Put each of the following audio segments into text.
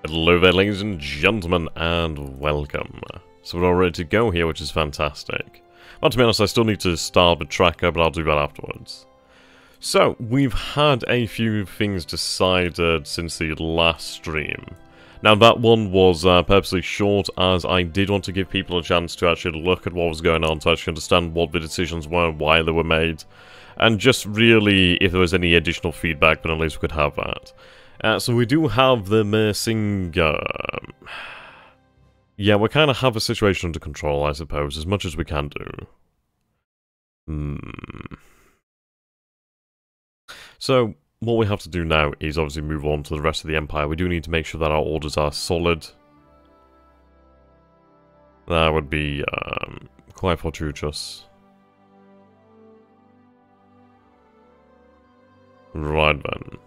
Hello there, ladies and gentlemen, and welcome. So we're all ready to go here, which is fantastic. Well, to be honest, I still need to start the tracker, but I'll do that afterwards. So, we've had a few things decided since the last stream. Now, that one was purposely short, as I did want to give people a chance to actually look at what was going on, to actually understand what the decisions were, why they were made, and just really, if there was any additional feedback, then at least we could have that. So we do have the missing... yeah, we kind of have a situation under control, I suppose, as much as we can do. So, what we have to do now is obviously move on to the rest of the Empire. We do need to make sure that our orders are solid. That would be quite fortuitous. Right then.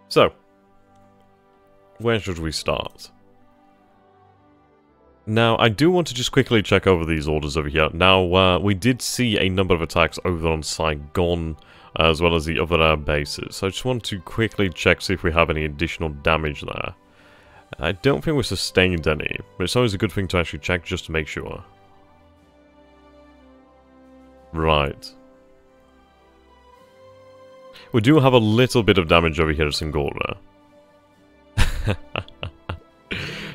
So, where should we start? Now, I do want to just quickly check over these orders over here. Now, we did see a number of attacks over on Saigon, as well as the other air bases. So I just want to quickly check, see if we have any additional damage there. I don't think we sustained any, but it's always a good thing to actually check just to make sure. Right. We do have a little bit of damage over here at Singora.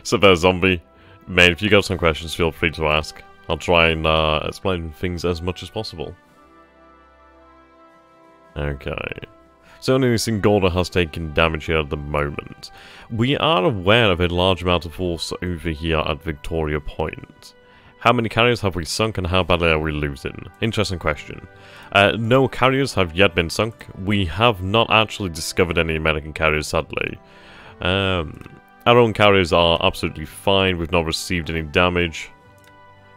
So there, zombie. Man, if you got some questions, feel free to ask. I'll try and explain things as much as possible. Okay. So only Singora has taken damage here at the moment. We are aware of a large amount of force over here at Victoria Point. How many carriers have we sunk and how badly are we losing? Interesting question. No carriers have yet been sunk. We have not actually discovered any American carriers, sadly. Our own carriers are absolutely fine. We've not received any damage.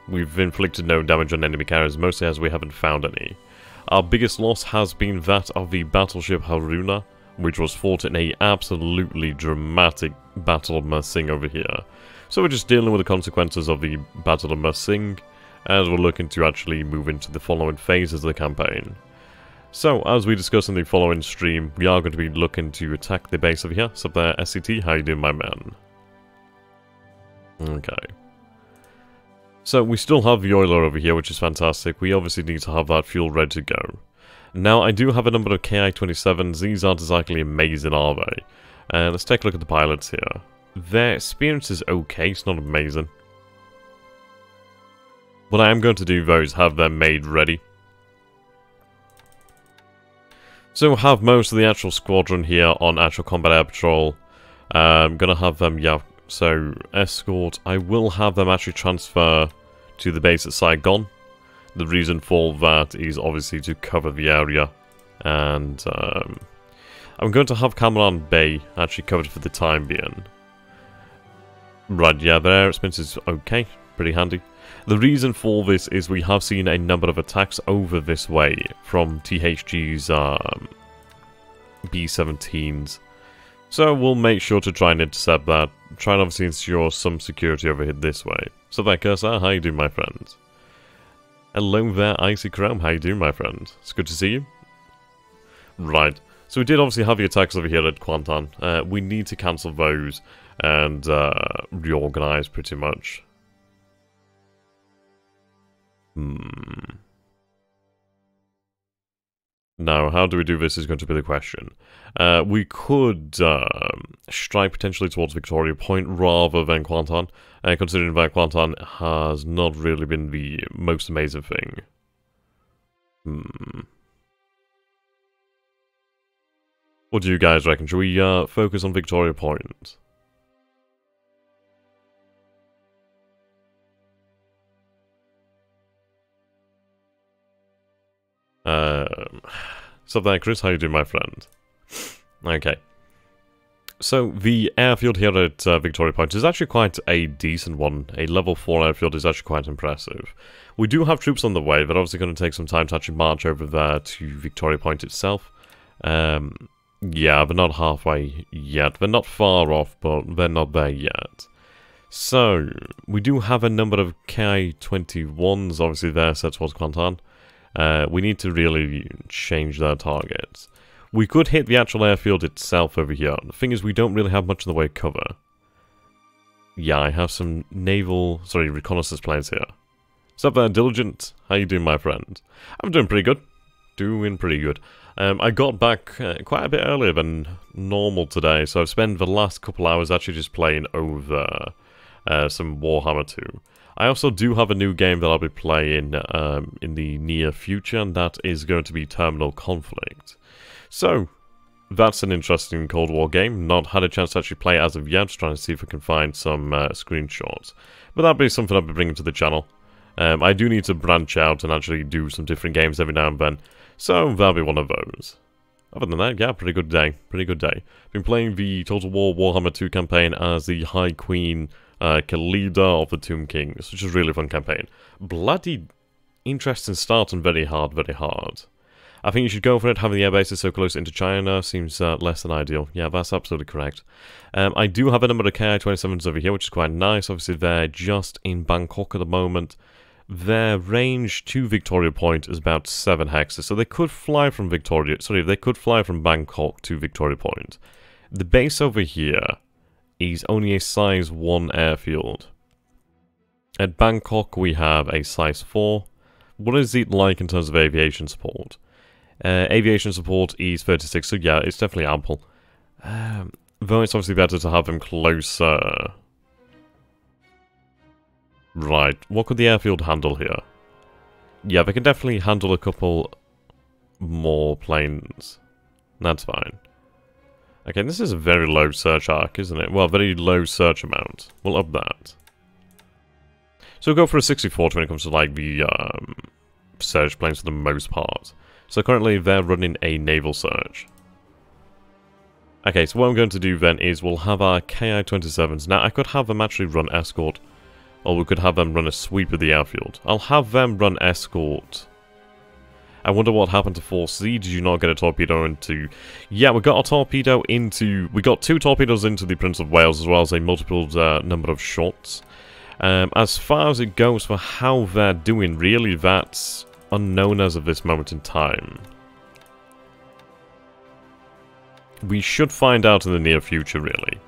We've inflicted no damage on enemy carriers, mostly as we haven't found any. Our biggest loss has been that of the battleship Haruna, which was fought in a absolutely dramatic Battle of Mersing over here. So we're just dealing with the consequences of the Battle of Mersing, as we're looking to actually move into the following phases of the campaign. So, as we discussed in the following stream, we are going to be looking to attack the base over here. So there, SCT, how you doing, my man? Okay. So, we still have the oiler over here, which is fantastic. We obviously need to have that fuel ready to go. Now, I do have a number of KI-27s. These aren't exactly amazing, are they? Let's take a look at the pilots here. Their experience is okay, it's not amazing. What I am going to do, though, is have them made ready. So, have most of the actual squadron here on actual combat air patrol. I'm going to have them, yeah, so escort. I will have them actually transfer to the base at Saigon. The reason for that is obviously to cover the area. And I'm going to have Cameron Bay actually covered for the time being. Right, yeah, their expense is okay, pretty handy. The reason for this is we have seen a number of attacks over this way from THG's B-17s. So we'll make sure to try and intercept that, try and obviously ensure some security over here this way. So there, Cursor, how you doing, my friend? Hello there, Icy Chrome, how you doing, my friend? It's good to see you. Right, so we did obviously have the attacks over here at Kuantan. We need to cancel those and reorganize pretty much. Now, how do we do this is going to be the question. We could strike potentially towards Victoria Point rather than Kuantan, considering that Kuantan has not really been the most amazing thing. What do you guys reckon? Should we focus on Victoria Point? So there, Chris, how you doing, my friend? Okay. So, the airfield here at Victoria Point is actually quite a decent one. A level 4 airfield is actually quite impressive. We do have troops on the way, but obviously going to take some time to actually march over there to Victoria Point itself. Yeah, they're not halfway yet. They're not far off, but they're not there yet. So, we do have a number of Ki-21s, obviously there set towards Kuantan. We need to really change their targets. We could hit the actual airfield itself over here. The thing is, we don't really have much in the way of cover. Yeah, I have some reconnaissance planes here. What's up there, Diligent? How you doing, my friend? I'm doing pretty good. Doing pretty good. I got back quite a bit earlier than normal today, so I've spent the last couple hours actually just playing over some Warhammer 2. I also do have a new game that I'll be playing in the near future, and that is going to be Terminal Conflict. So, that's an interesting Cold War game. Not had a chance to actually play it as of yet, just trying to see if I can find some screenshots. But that'll be something I'll be bringing to the channel. I do need to branch out and actually do some different games every now and then, so that'll be one of those. Other than that, yeah, pretty good day. Pretty good day. Been playing the Total War Warhammer 2 campaign as the High Queen Khalida of the Tomb Kings, which is a really fun campaign. Bloody interesting start and very hard, very hard. I think you should go for it. Having the air bases so close into China seems less than ideal. Yeah, that's absolutely correct. I do have a number of Ki-27s over here, which is quite nice. Obviously, they're just in Bangkok at the moment. Their range to Victoria Point is about 7 hexes, so they could fly from they could fly from Bangkok to Victoria Point. The base over here is only a size 1 airfield. At Bangkok, we have a size 4. What is it like in terms of aviation support? Aviation support is 36, so yeah, it's definitely ample. Though it's obviously better to have them closer. Right, what could the airfield handle here? Yeah, they can definitely handle a couple more planes. That's fine. Okay, this is a very low search arc, isn't it? Well, very low search amount. We'll up that. So we'll go for a 60-40 when it comes to, like, the search planes for the most part. So currently they're running a naval search. Okay, so what I'm going to do then is we'll have our Ki-27s. Now, I could have them actually run escort, or we could have them run a sweep of the airfield. I'll have them run escort. I wonder what happened to Force Z. Did you not get a torpedo into... Yeah, we got a torpedo into... We got 2 torpedoes into the Prince of Wales, as well as a multiple number of shots. As far as it goes for how they're doing, really, that's unknown as of this moment in time. We should find out in the near future, really.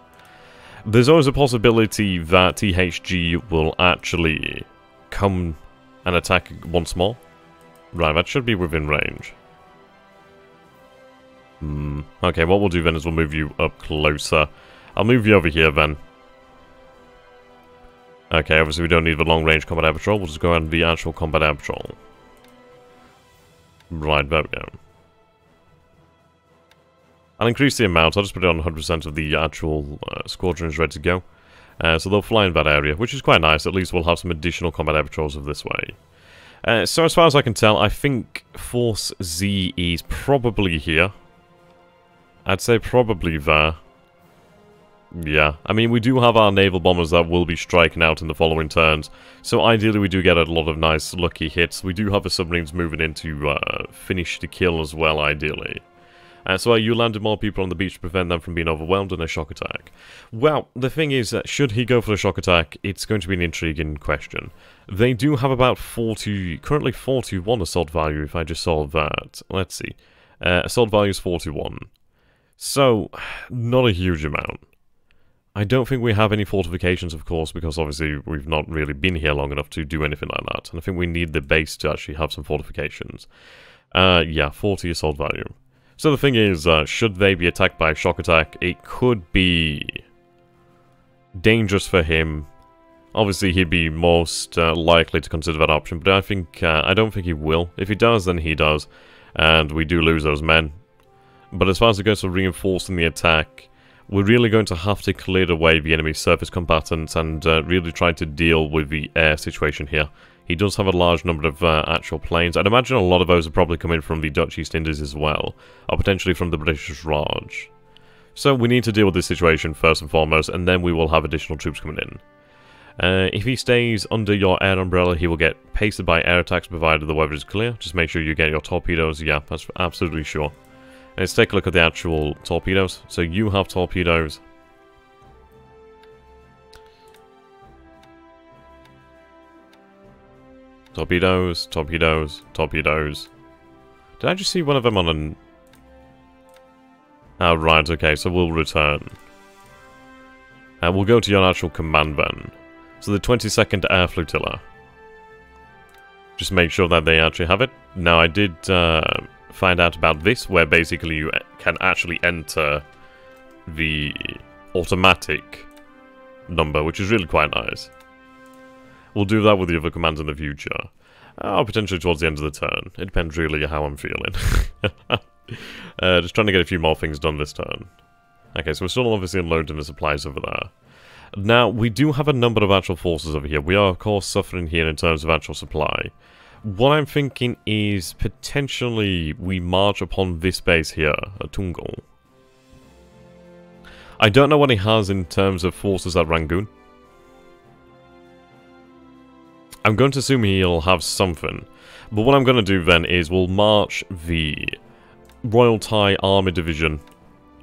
There's always a possibility that THG will actually come and attack once more. Right, that should be within range. Okay, what we'll do then is we'll move you up closer. I'll move you over here then. Okay, obviously we don't need the long-range combat air patrol. We'll just go on the actual combat air patrol. Right, there we go. I'll increase the amount. I'll just put it on 100% of the actual squadrons ready to go. So they'll fly in that area, which is quite nice. At least we'll have some additional combat air patrols of this way. So as far as I can tell, I think Force Z is probably here. I'd say probably there. Yeah, I mean, we do have our naval bombers that will be striking out in the following turns, so ideally we do get a lot of nice lucky hits. We do have the submarines moving in to finish the kill as well, ideally. So you landed more people on the beach to prevent them from being overwhelmed in a shock attack. Well, the thing is that should he go for a shock attack, it's going to be an intriguing question. They do have about currently 41 assault value, if I just saw that. Let's see. Assault value is 41. So, not a huge amount. I don't think we have any fortifications, of course, because obviously we've not really been here long enough to do anything like that. And I think we need the base to actually have some fortifications. Yeah, 40 assault value. So the thing is, should they be attacked by a shock attack, it could be dangerous for him. Obviously, he'd be most likely to consider that option, but I don't think he will. If he does, then he does, and we do lose those men. But as far as it goes for reinforcing the attack, we're really going to have to clear away the enemy surface combatants and really try to deal with the air situation here. He does have a large number of actual planes. I'd imagine a lot of those are probably coming from the Dutch East Indies as well, or potentially from the British Raj. So we need to deal with this situation first and foremost, and then we will have additional troops coming in. If he stays under your air umbrella, he will get pasted by air attacks provided the weather is clear. Just make sure you get your torpedoes. Yeah, that's absolutely sure. Let's take a look at the actual torpedoes. So you have torpedoes. Torpedoes, torpedoes, torpedoes. Did I just see one of them on an... Oh, right, okay, so we'll return. And we'll go to your actual command then. So the 22nd Air Flotilla. Just make sure that they actually have it. Now, I did find out about this, where basically you can actually enter the automatic number, which is really quite nice. We'll do that with the other commands in the future. Potentially towards the end of the turn. It depends really how I'm feeling. Just trying to get a few more things done this turn. Okay, so we're still obviously unloading the supplies over there. Now, we do have a number of actual forces over here. We are, of course, suffering here in terms of actual supply. What I'm thinking is potentially we march upon this base here, at Tungal. I don't know what he has in terms of forces at Rangoon. I'm going to assume he'll have something. But what I'm going to do then is we'll march the Royal Thai Army Division,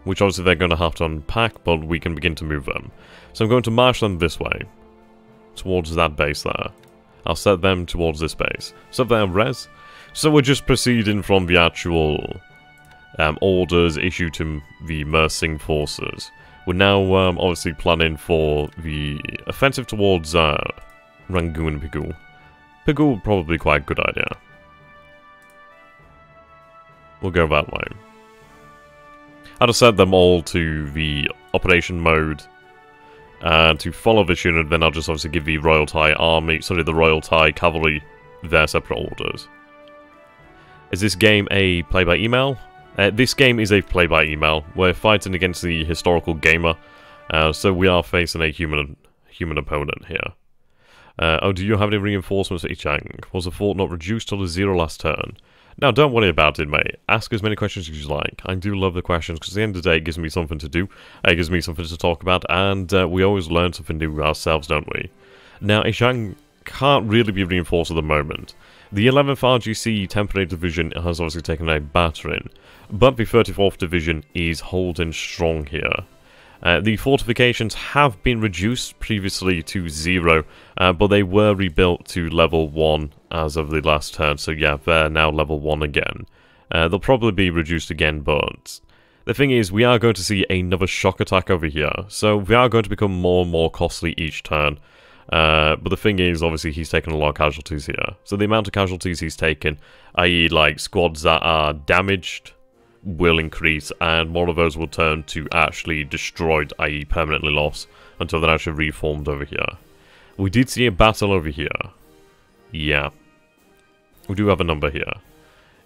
which obviously they're going to have to unpack, but we can begin to move them. So I'm going to march them this way, towards that base there. I'll set them towards this base. So they're res. So we're just proceeding from the actual orders issued to the Mersing forces. We're now obviously planning for the offensive towards Rangoon and Pigou. Pigou would probably be quite a good idea. We'll go that way. I'll just set them all to the operation mode. And to follow this unit, then I'll just obviously give the Royal Thai Army, sorry, the Royal Thai Cavalry their separate orders. Is this game a play-by-email? This game is a play-by-email. We're fighting against the historical gamer, so we are facing a human opponent here. Oh, do you have any reinforcements for Ichang? Was the fort not reduced till 0 last turn? Now, don't worry about it, mate. Ask as many questions as you like. I do love the questions, because at the end of the day, it gives me something to do. It gives me something to talk about, and we always learn something new ourselves, don't we? Now, Ichang can't really be reinforced at the moment. The 11th RGC Temporary Division has obviously taken a battering, but the 34th Division is holding strong here. The fortifications have been reduced previously to 0, but they were rebuilt to level 1 as of the last turn, so yeah, they're now level 1 again. They'll probably be reduced again, but the thing is, we are going to see another shock attack over here, so they are going to become more and more costly each turn. But the thing is, obviously, he's taken a lot of casualties here. So the amount of casualties he's taken, i.e. like squads that are damaged, will increase, and more of those will turn to actually destroyed, i.e. permanently lost, until they're actually reformed over here. We did see a battle over here. Yeah. We do have a number here.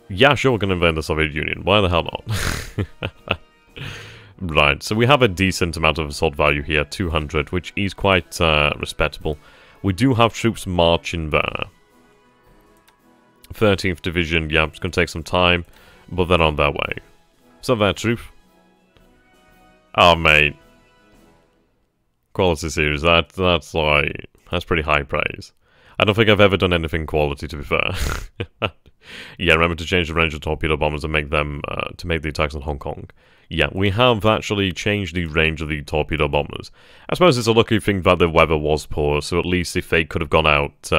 Yeah, sure, we're going to invade the Soviet Union. Why the hell not? Right, so we have a decent amount of assault value here, 200, which is quite respectable. We do have troops marching there. 13th Division, yeah, it's going to take some time, but they're on their way. So their troop. Oh, mate. Quality series, that's like, that's pretty high praise. I don't think I've ever done anything quality, to be fair. Yeah, remember to change the range of torpedo bombers and make them, to make the attacks on Hong Kong. Yeah, we have actually changed the range of the torpedo bombers. I suppose it's a lucky thing that the weather was poor, so at least if they could have gone out,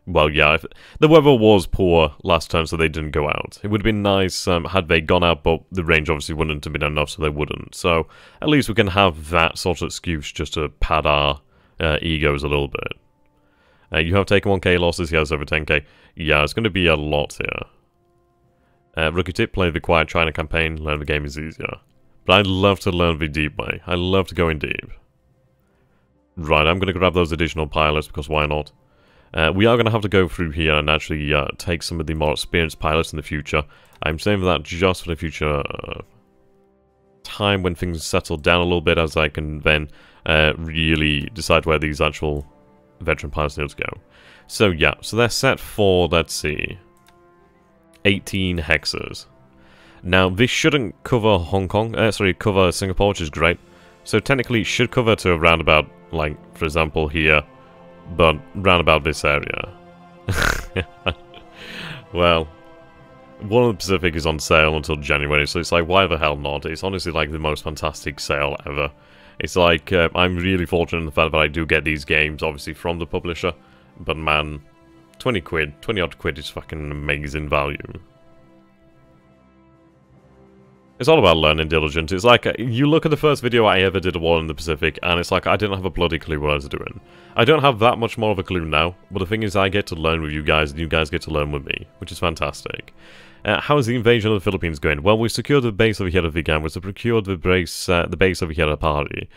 well, yeah, if the weather was poor last time, so they didn't go out. It would have been nice had they gone out, but the range obviously wouldn't have been enough, so they wouldn't. So at least we can have that sort of excuse just to pad our egos a little bit. You have taken 1k losses, he has over 10k. Yeah, it's going to be a lot here. Rookie tip, play the Quiet China campaign, learn the game is easier. But I'd love to learn the deep way. I love to go in deep. Right, I'm going to grab those additional pilots, because why not? We are going to have to go through here and actually take some of the more experienced pilots in the future. I'm saving that just for the future time when things settle down a little bit, as I can then really decide where these actual veteran pilots need to go. So yeah, so they're set for, let's see, 18 hexes. Now this shouldn't cover Hong Kong, cover Singapore, which is great. So technically it should cover to around about, like, for example here, but round about this area. Well, one of the Pacific is on sale until January, so it's like, why the hell not? It's honestly like the most fantastic sale ever. It's like, I'm really fortunate in the fact that I do get these games, obviously, from the publisher. But man, 20 quid, 20 odd quid is fucking amazing value. It's all about learning diligent. It's like, you look at the first video I ever did a war in the Pacific, and it's like, I didn't have a bloody clue what I was doing. I don't have that much more of a clue now, but the thing is, I get to learn with you guys, and you guys get to learn with me, which is fantastic. How is the invasion of the Philippines going? Well, we secured the base over here at Vigan, we procured the base over here at Pari.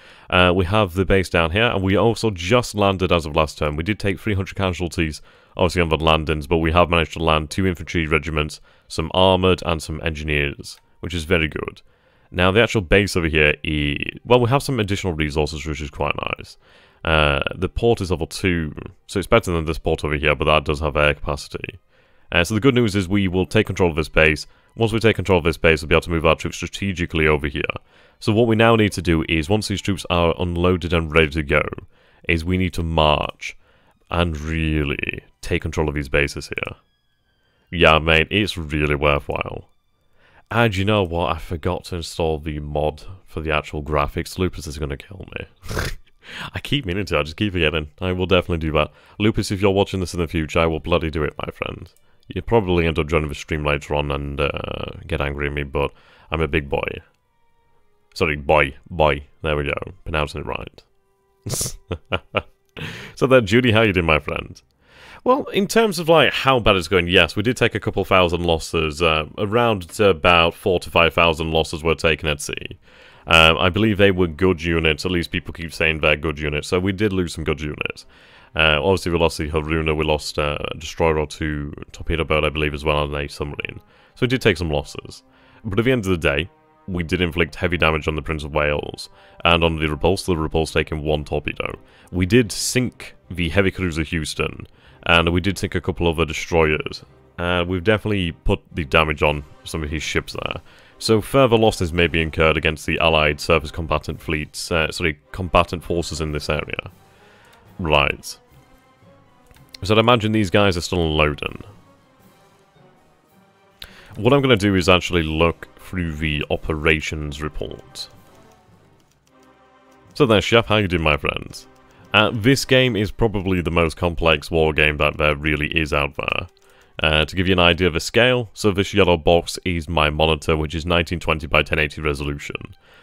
We have the base down here, and we also just landed as of last turn. We did take 300 casualties, obviously on the landings, but we have managed to land 2 infantry regiments, some armoured, and some engineers, which is very good. Now, the actual base over here is... Well, we have some additional resources, which is quite nice. The port is level 2, so it's better than this port over here, but that does have air capacity. So the good news is we will take control of this base. Once we take control of this base, we'll be able to move our troops strategically over here. So what we now need to do is, once these troops are unloaded and ready to go, is we need to march and really take control of these bases here. Yeah, mate, it's really worthwhile. And you know what? I forgot to install the mod for the actual graphics. Lupus is going to kill me. I keep meaning to, I just keep forgetting. I will definitely do that. Lupus, if you're watching this in the future, I will bloody do it, my friend. You'll probably end up joining the stream later on and get angry at me, but I'm a big boy. Sorry, boy. There we go. Pronouncing it right. So then, Judy, how you doing, my friend? Well, in terms of, like, how bad it's going, yes, we did take a couple thousand losses. Around about 4,000 to 5,000 losses were taken at sea. I believe they were good units, at least people keep saying they're good units, so we did lose some good units. Obviously we lost the Haruna, we lost a destroyer or 2 torpedo boat, I believe, as well, and a submarine. So we did take some losses. But at the end of the day, we did inflict heavy damage on the Prince of Wales, and on the Repulse taking 1 torpedo. We did sink the heavy cruiser Houston, and we did sink a couple of the destroyers. We've definitely put the damage on some of his ships there. So further losses may be incurred against the Allied surface combatant fleets, combatant forces in this area. Right. So I'd imagine these guys are still unloading. What I'm going to do is actually look through the operations report. So there, Chef, how you doing, my friends? This game is probably the most complex war game that there really is out there. To give you an idea of the scale, so this yellow box is my monitor, which is 1920 by 1080 resolution.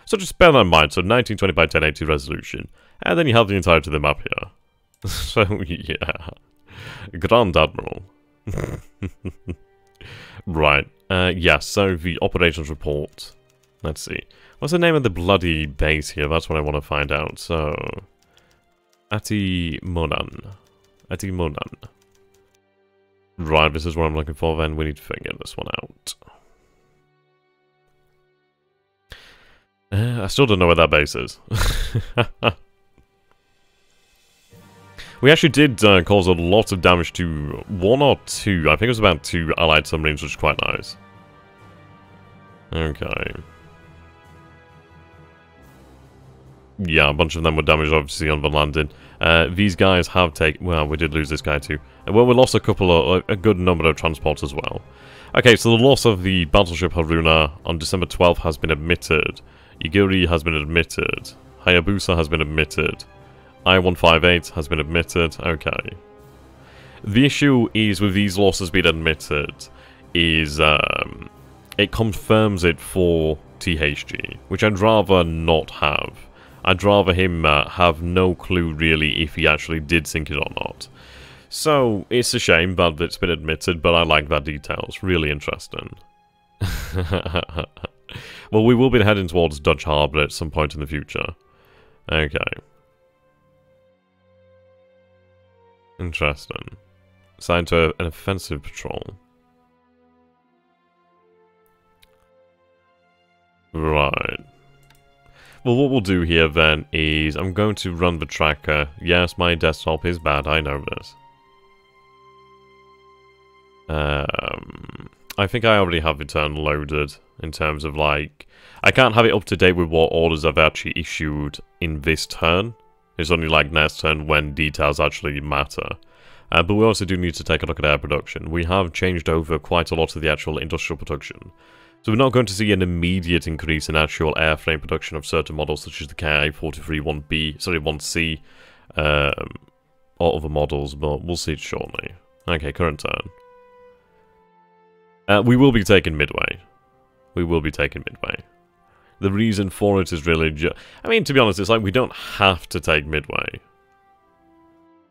So just bear that in mind, so 1920 by 1080 resolution. And then you have the entirety of the map here. So, yeah. Grand Admiral. Right. Yes, so the operations report. Let's see. What's the name of the bloody base here? That's what I want to find out. So, Atimonan. Right, this is what I'm looking for, then we need to figure this one out. I still don't know where that base is. We actually did cause a lot of damage to 1 or 2, I think it was about 2 Allied submarines, which is quite nice. Okay. Yeah, a bunch of them were damaged, obviously, on the landing. These guys have taken... Well, we did lose this guy too. Well, we lost a good number of transports as well. Okay, so the loss of the battleship Haruna on December 12th has been admitted. Iguri has been admitted. Hayabusa has been admitted. I-158 has been admitted. Okay. The issue is with these losses being admitted is it confirms it for THG, which I'd rather not have. I'd rather him have no clue really if he actually did sink it or not. So, it's a shame that it's been admitted, but I like that detail. It's really interesting. Well, we will be heading towards Dutch Harbour at some point in the future. Okay. Interesting. Assigned to an offensive patrol. Right. Well, what we'll do here then is I'm going to run the tracker. Yes, my desktop is bad, I know this. I think I already have the turn loaded in terms of, like... I can't have it up to date with what orders I've actually issued in this turn. It's only like next turn when details actually matter. But we also do need to take a look at air production. We have changed over quite a lot of the actual industrial production. So we're not going to see an immediate increase in actual airframe production of certain models such as the KI-43 1C, or other models, but we'll see it shortly. Okay, current turn. We will be taking Midway. We will be taking Midway. The reason for it is really I mean, to be honest, it's like we don't have to take Midway.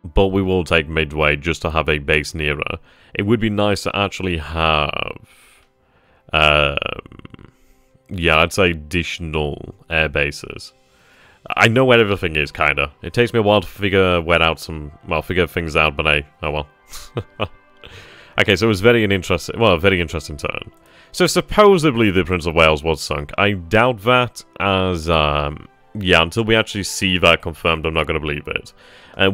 But we will take Midway just to have a base nearer. It would be nice to actually have... yeah, I'd say additional air bases. I know where everything is, kinda. It takes me a while to figure things out, but hey, oh well. Okay, so it was a very interesting turn. So supposedly the Prince of Wales was sunk. I doubt that, as, yeah, until we actually see that confirmed, I'm not going to believe it.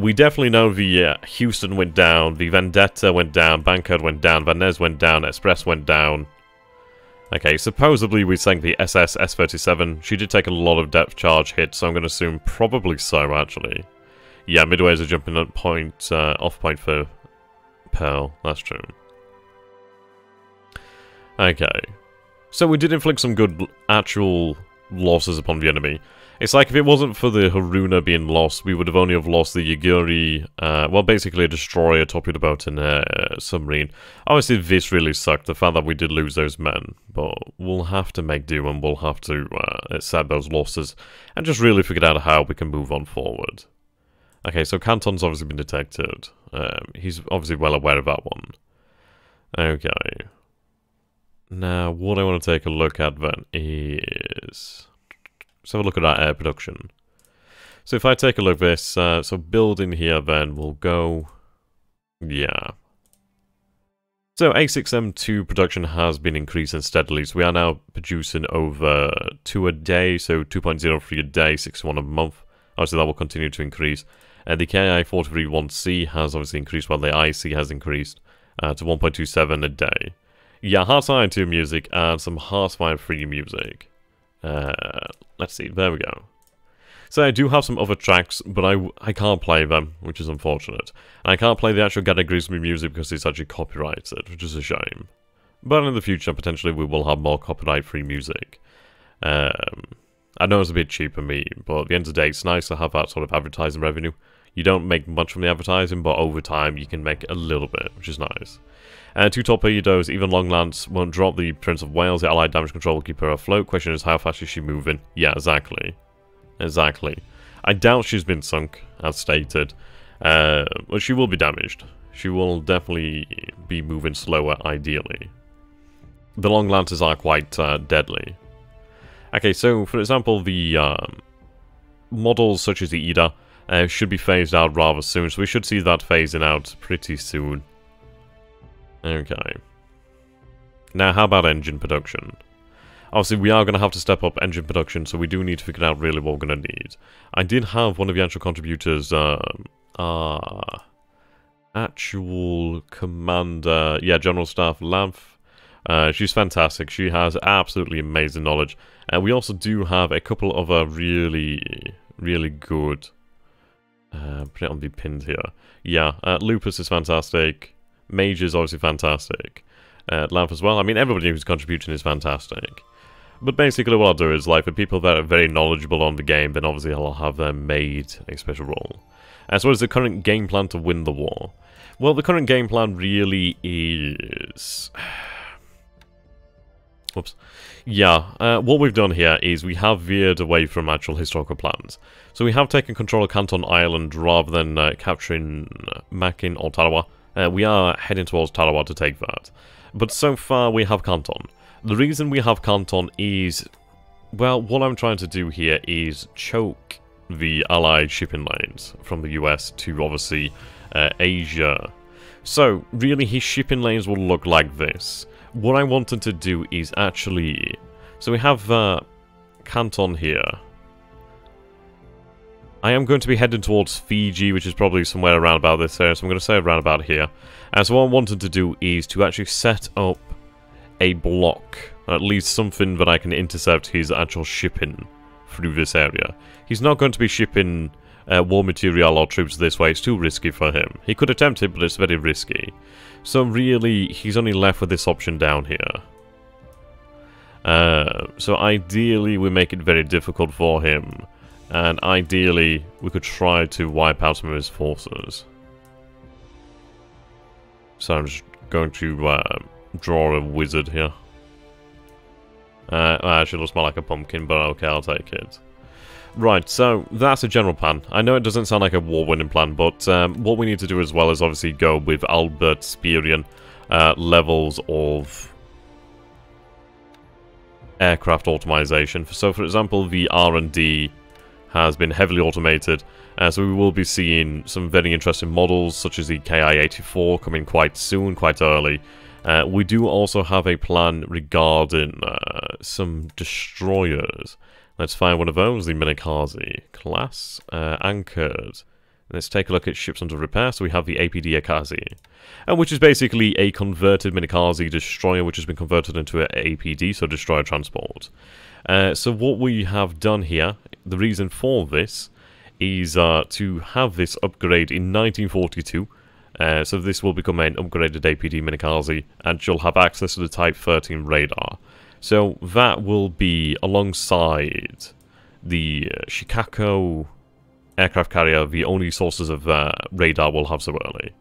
We definitely know the Houston went down, the Vendetta went down, Bankhead went down, Van Ness went down, Express went down. Okay, supposedly we sank the SS S-37. She did take a lot of depth charge hits, so I'm going to assume probably so, actually. Yeah, Midway is a jumping point, off point for Pearl. That's true. Okay. So we did inflict some good actual losses upon the enemy. It's like if it wasn't for the Haruna being lost, we would have only have lost the Yaguri, well, basically a destroyer, torpedo boat, and a submarine. Obviously, this really sucked, the fact that we did lose those men, but we'll have to make do and we'll have to accept those losses and just really figure out how we can move on forward. Okay, so Canton's obviously been detected. He's obviously well aware of that one. Okay. Now, what I want to take a look at then is... Let's have a look at our air production. So if I take a look at this, so building here then will go... Yeah. So A6M2 production has been increasing steadily, so we are now producing over 2 a day, so 2.03 a day, 61 a month. Obviously that will continue to increase. The KI-431C has obviously increased, while the IC has increased to 1.27 a day. Yeah, Heartsfire 2 music and some Heartsfire 3 music. Let's see, there we go. So I do have some other tracks, but I can't play them, which is unfortunate. And I can't play the actual Grigsby music because it's actually copyrighted, which is a shame. But in the future, potentially we will have more copyright-free music. I know it's a bit cheap for me, but at the end of the day, it's nice to have that sort of advertising revenue. You don't make much from the advertising, but over time you can make a little bit, which is nice. 2 torpedoes, even long lance won't drop the Prince of Wales. The Allied damage control will keep her afloat. Question is, how fast is she moving? Yeah, exactly. Exactly. I doubt she's been sunk, as stated. But she will be damaged. She will definitely be moving slower, ideally. The long lances are quite deadly. Okay, so, for example, the models such as the Ida should be phased out rather soon. So we should see that phasing out pretty soon. Okay. Now, how about engine production? Obviously, we are going to have to step up engine production, so we do need to figure out really what we're going to need. I did have one of the actual contributors, actual commander, yeah, General Staff Lamph. She's fantastic. She has absolutely amazing knowledge. And we also do have a couple of really, really good... put it on the pins here. Yeah, Lupus is fantastic. Mage is obviously fantastic. Lamph as well. I mean, everybody who's contributing is fantastic. But basically what I'll do is, like, for people that are very knowledgeable on the game, then obviously I'll have them made a special role. As well as the current game plan to win the war. Well, the current game plan really is... Whoops. Yeah, what we've done here is we have veered away from actual historical plans. So we have taken control of Canton Island rather than capturing Mackin or Tarawa. We are heading towards Tarawa to take that. But so far we have Canton. The reason we have Canton is... Well, what I'm trying to do here is choke the Allied shipping lanes from the US to, obviously, Asia. So, really, his shipping lanes will look like this. What I wanted to do is actually... So we have Canton here. I am going to be heading towards Fiji, which is probably somewhere around about this area, so I'm going to say around about here. And so what I wanted to do is to actually set up a block, at least something that I can intercept his actual shipping through this area. He's not going to be shipping war material or troops this way, it's too risky for him. He could attempt it, but it's very risky. So really, he's only left with this option down here. So ideally, we make it very difficult for him. And ideally, we could try to wipe out some of his forces. So I'm just going to draw a wizard here. Actually, it'll smell like a pumpkin, but okay, I'll take it. Right, so that's a general plan. I know it doesn't sound like a war-winning plan, but what we need to do as well is obviously go with Albert Speerian levels of aircraft automation. So, for example, the R&D has been heavily automated, so we will be seeing some very interesting models, such as the KI-84, coming quite soon, quite early. We do also have a plan regarding some destroyers. Let's find one of those, the Minakaze class, anchored. Let's take a look at ships under repair. So we have the APD Akazi, which is basically a converted Minakaze destroyer, which has been converted into an APD, so destroyer transport. So what we have done here, the reason for this, is to have this upgrade in 1942. So this will become an upgraded APD Minakaze, and she'll have access to the Type 13 radar. So that will be alongside the Shikako aircraft carrier, the only sources of radar we'll have so early.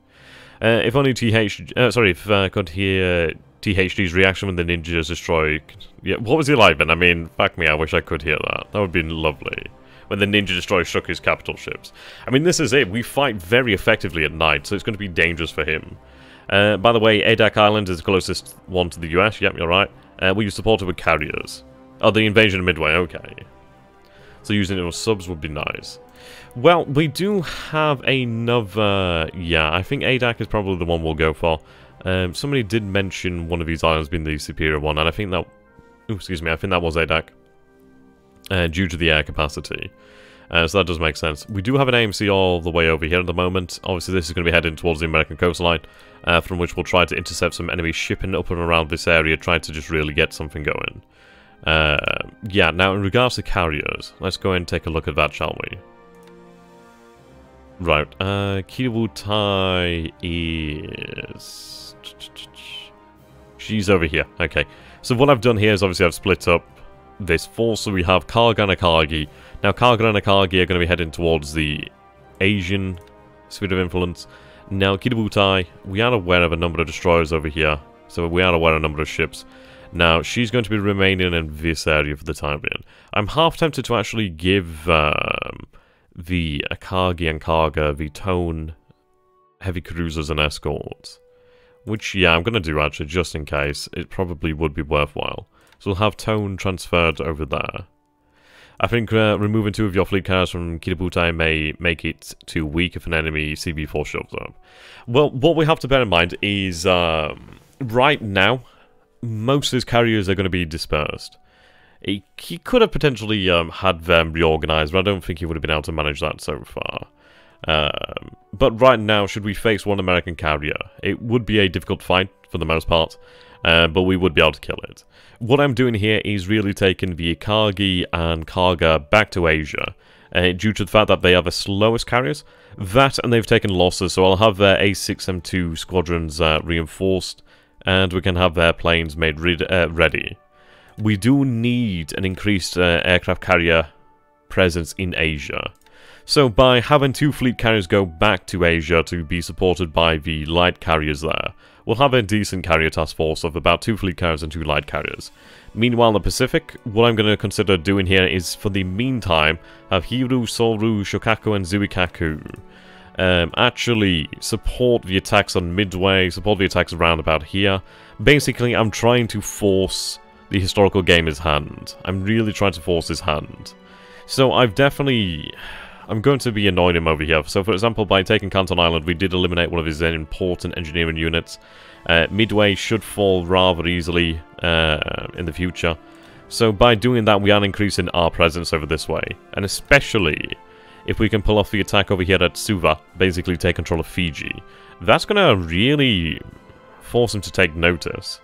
If only if I could hear THD's reaction when the ninjas destroy... Yeah, what was he like then? I mean, fuck me, I wish I could hear that. That would have been lovely. When the ninja destroyer struck his capital ships. I mean, this is it. We fight very effectively at night, so it's going to be dangerous for him. By the way, Adak Island is the closest one to the US. Yep, you're right. We use supported with carriers. Oh, the invasion of Midway, okay. So using it with subs would be nice. Well, we do have another... Yeah, I think Adak is probably the one we'll go for. Somebody did mention one of these islands being the superior one, and I think that... Ooh, excuse me, I think that was Adak. Due to the air capacity. So that does make sense. We do have an AMC all the way over here at the moment. Obviously, this is going to be heading towards the American coastline, from which we'll try to intercept some enemy shipping up and around this area, trying to just really get something going. Yeah, now in regards to carriers, let's go and take a look at that, shall we? Right, Kiributai is... She's over here, okay. So what I've done here is obviously I've split up this force, so we have Karga and Akagi. Now, Karga and Akagi are going to be heading towards the Asian sphere of influence. Now, Kiributai, we are aware of a number of destroyers over here, so we are aware of a number of ships. Now, she's going to be remaining in this area for the time being. I'm half tempted to actually give the Akagi and Karga the Tone heavy cruisers and escorts. Which, yeah, I'm going to do actually, just in case. It probably would be worthwhile. So we'll have Tone transferred over there. I think removing 2 of your fleet carriers from Kiributai may make it too weak if an enemy CB4 shows up. Well, what we have to bear in mind is, right now, most of his carriers are going to be dispersed. He could have potentially had them reorganized, but I don't think he would have been able to manage that so far. But right now, should we face one American carrier, it would be a difficult fight for the most part. But we would be able to kill it. What I'm doing here is really taking the Akagi and Karga back to Asia, due to the fact that they are the slowest carriers. That, and they've taken losses, so I'll have their A6M2 squadrons reinforced, and we can have their planes made ready. We do need an increased aircraft carrier presence in Asia. So by having 2 fleet carriers go back to Asia to be supported by the light carriers there, we'll have a decent carrier task force of about 2 fleet carriers and 2 light carriers. Meanwhile in the Pacific, what I'm going to consider doing here is, for the meantime, have Hiru, Soru, Shokaku and Zuikaku actually support the attacks on Midway, support the attacks around about here. Basically, I'm trying to force the historical gamer's hand. I'm really trying to force his hand. So I'm going to be annoying him over here. So, for example, by taking Canton Island, we did eliminate one of his important engineering units. Midway should fall rather easily in the future. So, by doing that, we are increasing our presence over this way. And especially if we can pull off the attack over here at Suva, basically take control of Fiji. That's going to really force him to take notice.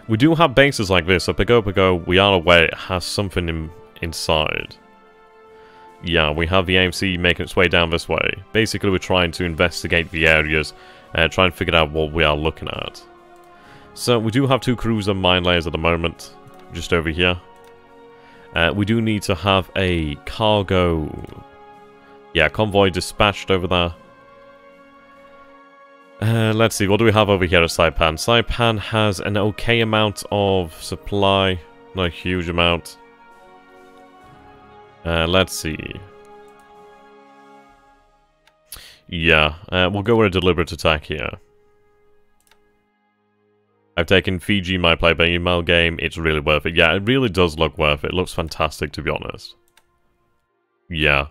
We do have bases like this, so Pago, we are aware it has something inside. Yeah, we have the AMC making its way down this way. Basically, we're trying to investigate the areas, try and figure out what we are looking at. So, we do have 2 cruiser mine layers at the moment, just over here. We do need to have a cargo... Yeah, convoy dispatched over there. Let's see, what do we have over here at Saipan? Saipan has an okay amount of supply, not a huge amount. Let's see. Yeah, we'll go with a deliberate attack here. I've taken Fiji, my play by email game. It's really worth it. Yeah, it really does look worth it. It looks fantastic, to be honest. Yeah.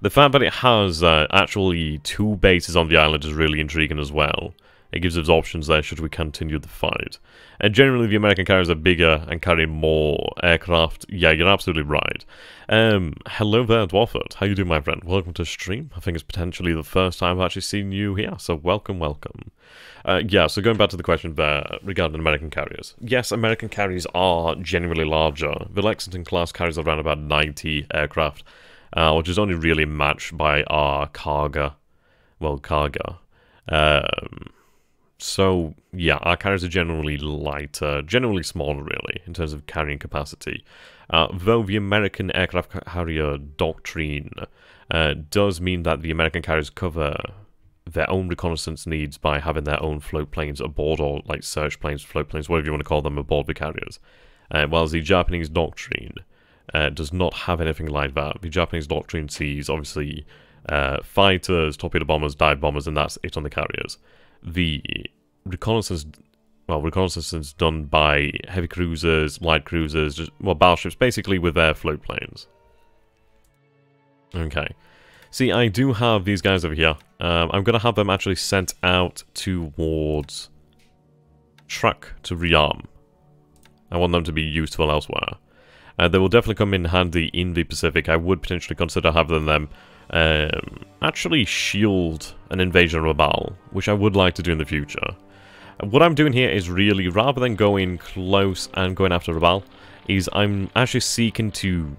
The fact that it has actually 2 bases on the island is really intriguing as well. It gives us options there should we continue the fight. And generally, the American carriers are bigger and carry more aircraft. Yeah, you're absolutely right. Hello there, Dwarford. How you doing, my friend? Welcome to stream. I think it's potentially the first time I've actually seen you here, so welcome, welcome. Yeah, so going back to the question there regarding American carriers. Yes, American carriers are generally larger. The Lexington-class carries around about 90 aircraft, which is only really matched by our Karga. Well, Karga. So, yeah, our carriers are generally lighter, generally smaller, really, in terms of carrying capacity. Though the American aircraft carrier doctrine does mean that the American carriers cover their own reconnaissance needs by having their own float planes aboard, or like search planes, float planes, whatever you want to call them, aboard the carriers. Whilst the Japanese doctrine does not have anything like that. The Japanese doctrine sees, obviously, fighters, torpedo bombers, dive bombers, and that's it on the carriers. The reconnaissance, well, reconnaissance is done by heavy cruisers, light cruisers, just, well, battleships, basically with their float planes. Okay. See, I do have these guys over here. I'm going to have them actually sent out towards Truck to rearm. I want them to be useful elsewhere. They will definitely come in handy in the Pacific. I would potentially consider having them actually shield an invasion of Rabaul, which I would like to do in the future. What I'm doing here is really, rather than going close and going after Rabaul, is I'm actually seeking to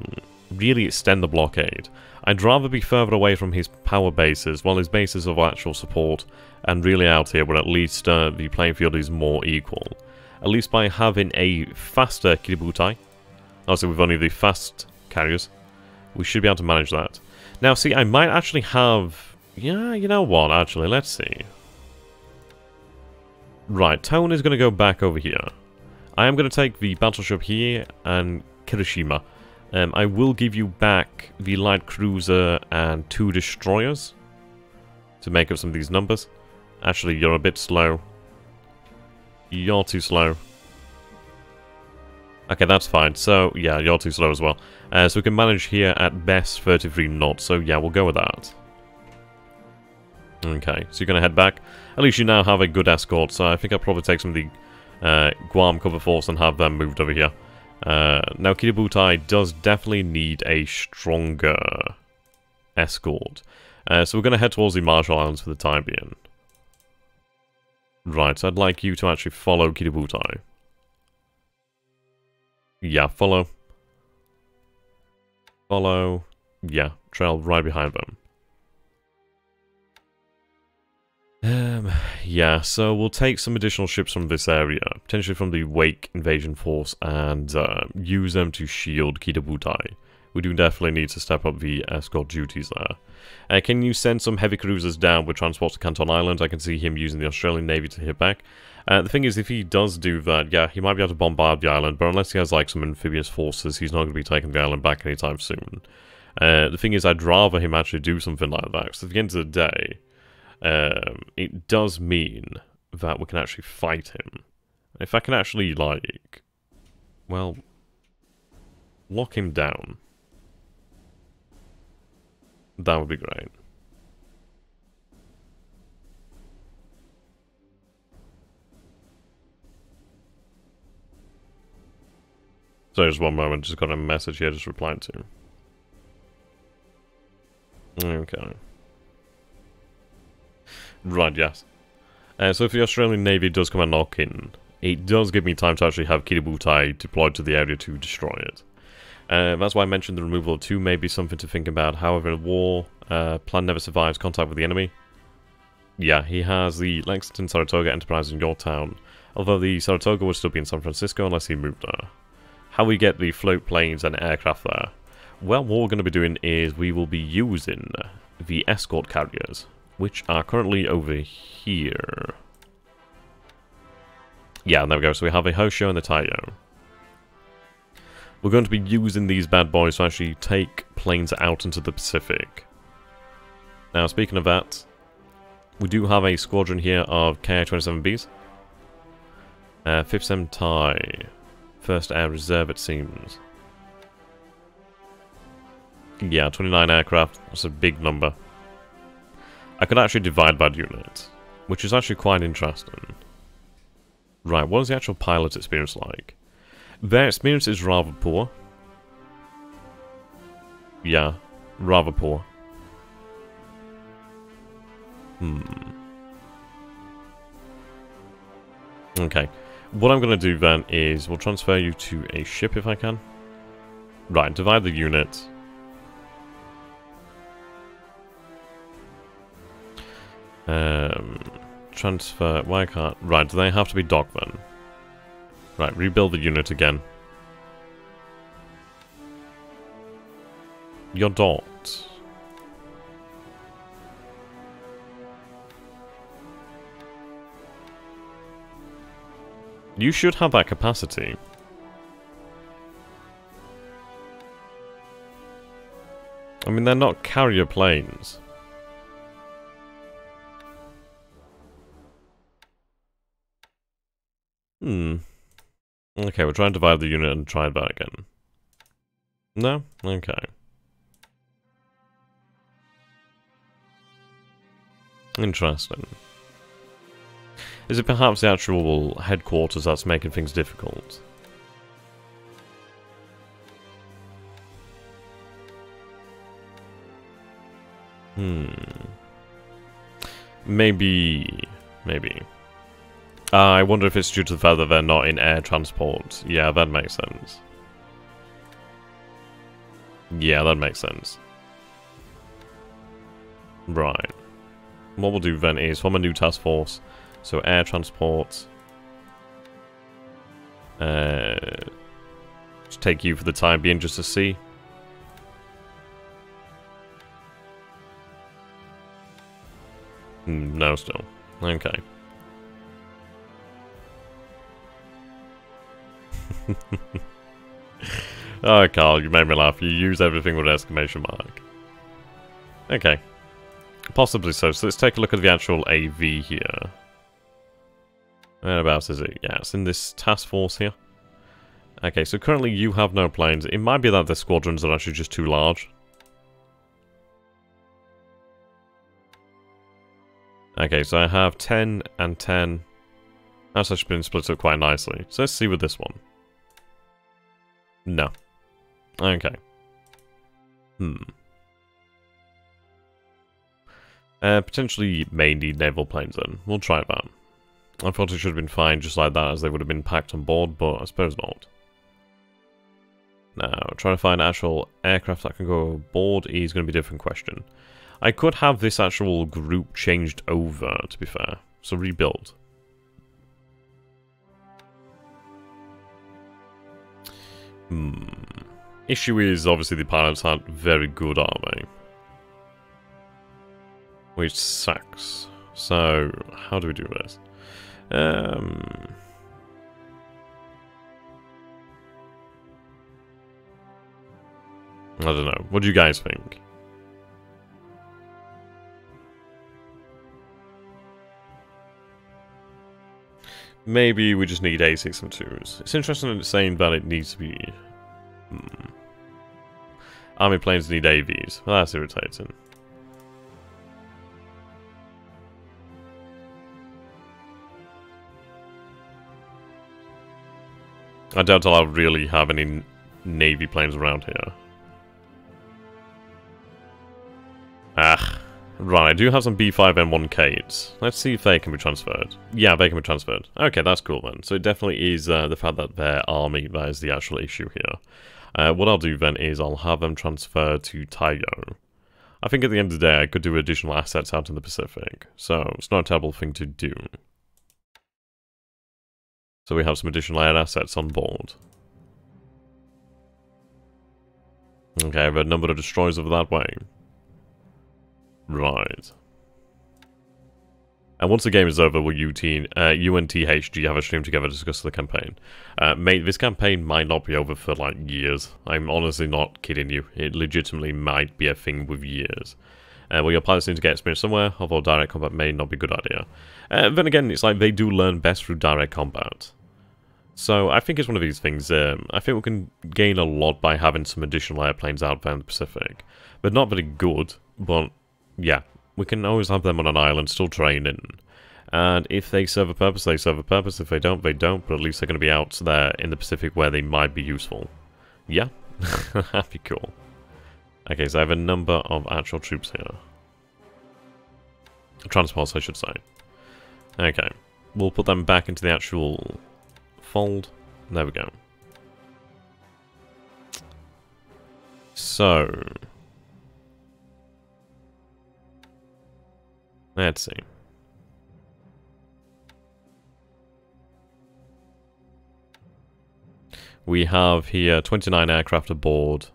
really extend the blockade. I'd rather be further away from his power bases, while his bases of actual support, and really out here where at least the playing field is more equal. At least by having a faster Kiributai, also with only the fast carriers, we should be able to manage that. Now, see, I might actually have... Yeah, you know what, actually, let's see. Right, Tone is going to go back over here. I am going to take the battleship here and Kirishima. I will give you back the light cruiser and 2 destroyers to make up some of these numbers. Actually, you're a bit slow. You're too slow. Okay, that's fine. So, yeah, you're too slow as well. So we can manage here at best 33 knots. So, yeah, we'll go with that. Okay, so you're going to head back. At least you now have a good escort. So I think I'll probably take some of the Guam cover force and have them moved over here. Now, Kiributai does definitely need a stronger escort. So we're going to head towards the Marshall Islands for the time being. Right, so I'd like you to actually follow Kiributai. Yeah, follow. Follow. Yeah, trail right behind them. Yeah, so we'll take some additional ships from this area, potentially from the Wake invasion force, and use them to shield Kiributai. We do definitely need to step up the escort duties there. Can you send some heavy cruisers down with transport to Canton Island? I can see him using the Australian Navy to hit back. The thing is, if he does do that, yeah, he might be able to bombard the island, but unless he has like some amphibious forces, he's not going to be taking the island back anytime soon. The thing is, I'd rather him actually do something like that, because at the end of the day, it does mean that we can actually fight him. If I can actually, like, well, lock him down, that would be great. So just one moment, just got a message here, just replying to. Okay. Right, yes. So if the Australian Navy does come and knock in, it does give me time to actually have Kiributai deployed to the area to destroy it. That's why I mentioned the removal of 2 may be something to think about. However, in war, plan never survives contact with the enemy. Yeah, he has the Lexington, Saratoga, Enterprise in Yorktown, although the Saratoga would still be in San Francisco unless he moved there. How we get the float planes and aircraft there? Well, what we're going to be doing is we will be using the escort carriers, which are currently over here. Yeah, there we go. So we have a Hosho and a Taiyo. We're going to be using these bad boys to actually take planes out into the Pacific. Now, speaking of that, we do have a squadron here of Ki-27Bs. 5th Sentai. 1st Air Reserve, it seems. Yeah, 29 aircraft. That's a big number. I could actually divide by unit, which is actually quite interesting. Right, what is the actual pilot experience like? Their experience is rather poor. Yeah, rather poor. Okay. What I'm going to do then is we'll transfer you to a ship if I can. Right, divide the unit. Transfer... Why can't... Right, do they have to be docked then? Right, rebuild the unit again. You're docked. You should have that capacity. I mean, they're not carrier planes. Okay, we'll try and divide the unit and try that again. No? Okay. Interesting. Is it perhaps the actual headquarters that's making things difficult? Maybe. I wonder if it's due to the fact that they're not in air transport. Yeah, that makes sense. Yeah, that makes sense. Right. What we'll do then is form a new task force. So air transport. Just take you for the time being just to see. No, still. Okay. Oh, Carl, you made me laugh. You use everything with an exclamation mark. Okay. Possibly so. So let's take a look at the actual AV here. Whereabouts is it? Yeah, it's in this task force here. Okay, so currently you have no planes. It might be that the squadrons are actually just too large. Okay, so I have 10 and 10. That's actually been split up quite nicely. So let's see with this one. No. Okay. Potentially may need naval planes then. We'll try that. I thought it should have been fine just like that as they would have been packed on board, but I suppose not. Now, trying to find actual aircraft that can go aboard is going to be a different question. I could have this actual group changed over, to be fair. So rebuild. Issue is, obviously, the pilots aren't very good, are they? Which sucks. So, how do we do this? I don't know. What do you guys think? Maybe we just need A6M2s. It's interesting that it's saying that it needs to be... Army planes need AVs. Well, that's irritating. I doubt I'll really have any Navy planes around here. Right, I do have some B5N1Ks. Let's see if they can be transferred. Yeah, they can be transferred. Okay, that's cool then. So it definitely is the fact that they're army that is the actual issue here. What I'll do then is I'll have them transfer to Taiyo. I think at the end of the day I could do additional assets out in the Pacific, so it's not a terrible thing to do. So we have some additional air assets on board. Okay, I have a number of destroyers over that way. Right. And once the game is over, will you and THG have a stream together to discuss the campaign? Mate, this campaign might not be over for, like, years. I'm honestly not kidding you. It legitimately might be a thing with years. Well, your pilots need to get experience somewhere, although direct combat may not be a good idea. Then again, it's like they do learn best through direct combat. So, I think it's one of these things. I think we can gain a lot by having some additional airplanes out there in the Pacific. They're not very good, but, yeah. We can always have them on an island, still training. And if they serve a purpose, they serve a purpose. If they don't, they don't. But at least they're going to be out there in the Pacific where they might be useful. Yeah? That'd be cool. Okay, so I have a number of actual troops here. Transports, I should say. Okay. We'll put them back into the actual fold. There we go. So... let's see. We have here 29 aircraft aboard.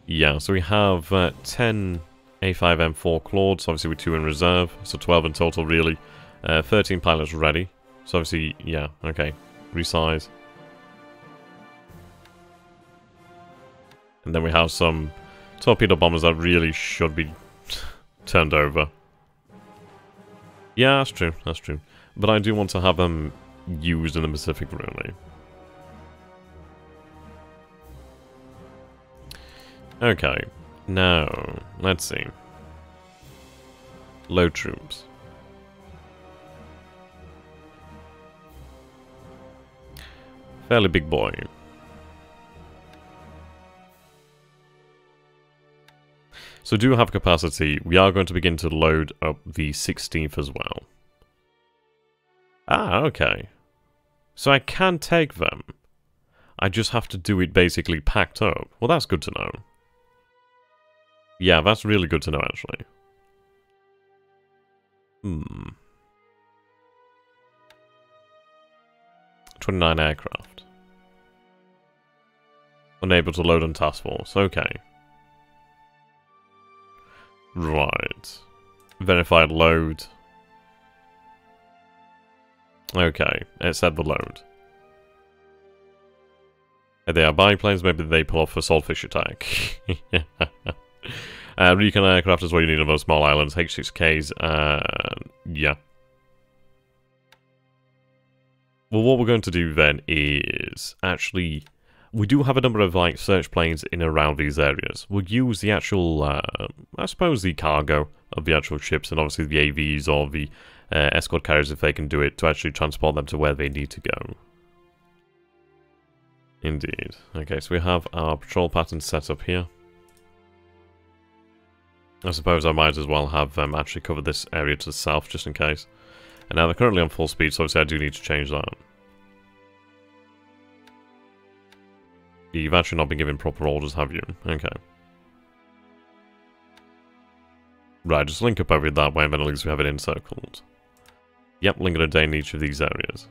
Yeah, so we have 10 A5M4 Claudes, obviously with 2 in reserve, so 12 in total really. 13 pilots ready. So obviously, yeah, okay. Resize. And then we have some torpedo bombers that really should be turned over. Yeah, that's true, that's true. But I do want to have them used in the Pacific, really. Okay, now, let's see. Low troops. Fairly big boy. So do have capacity. We are going to begin to load up the 16th as well. Ah, okay. So I can take them. I just have to do it basically packed up. Well, that's good to know. Yeah, that's really good to know, actually. 29 aircraft. Unable to load on task force. Okay. Right. Verified load. Okay, it said the load. If they are biplanes, maybe they pull off a saltfish attack. Recon aircraft is what you need on those small islands. H6Ks, yeah. Well, what we're going to do then is actually... we do have a number of, like, search planes in and around these areas. We'll use the actual, I suppose, the cargo of the actual ships, and obviously the AVs or the escort carriers, if they can do it, to actually transport them to where they need to go. Indeed. Okay, so we have our patrol pattern set up here. I suppose I might as well have them actually cover this area to the south, just in case. And now they're currently on full speed, so obviously I do need to change that. You've actually not been given proper orders, have you? Okay. Right, just link up over that way, and then at least we have it encircled. Yep, link it a day in each of these areas.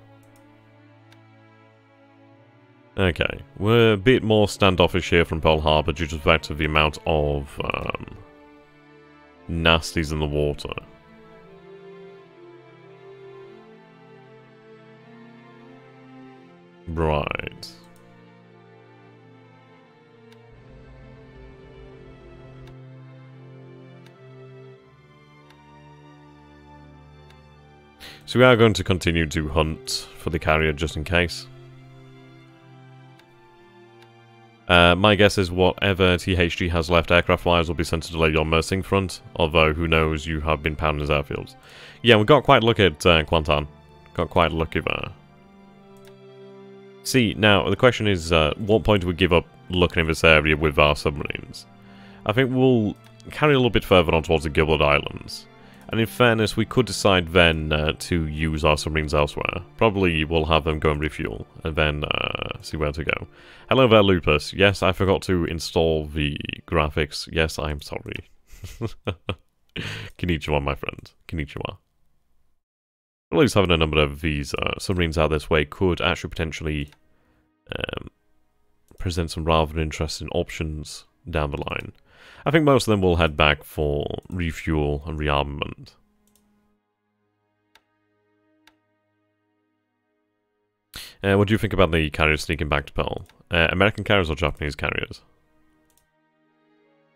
Okay, we're a bit more standoffish here from Pearl Harbor due to the fact of the amount of nasties in the water. Right. So we are going to continue to hunt for the carrier just in case. My guess is whatever THG has left aircraft-wise will be sent to delay your Mersing front, although who knows, you have been pounding his airfields. Yeah, we got quite lucky at Kuantan. Got quite lucky there. See, now, the question is, what point do we give up looking in this area with our submarines? I think we'll carry a little bit further on towards the Gilbert Islands. And in fairness, we could decide then to use our submarines elsewhere. Probably we'll have them go and refuel, and then see where to go. Hello there, Lupus. Yes, I forgot to install the graphics. Yes, I'm sorry. Konnichiwa, my friend. Konnichiwa. At least having a number of these submarines out this way could actually potentially present some rather interesting options down the line. I think most of them will head back for refuel and rearmament. What do you think about the carriers sneaking back to Pearl? American carriers or Japanese carriers?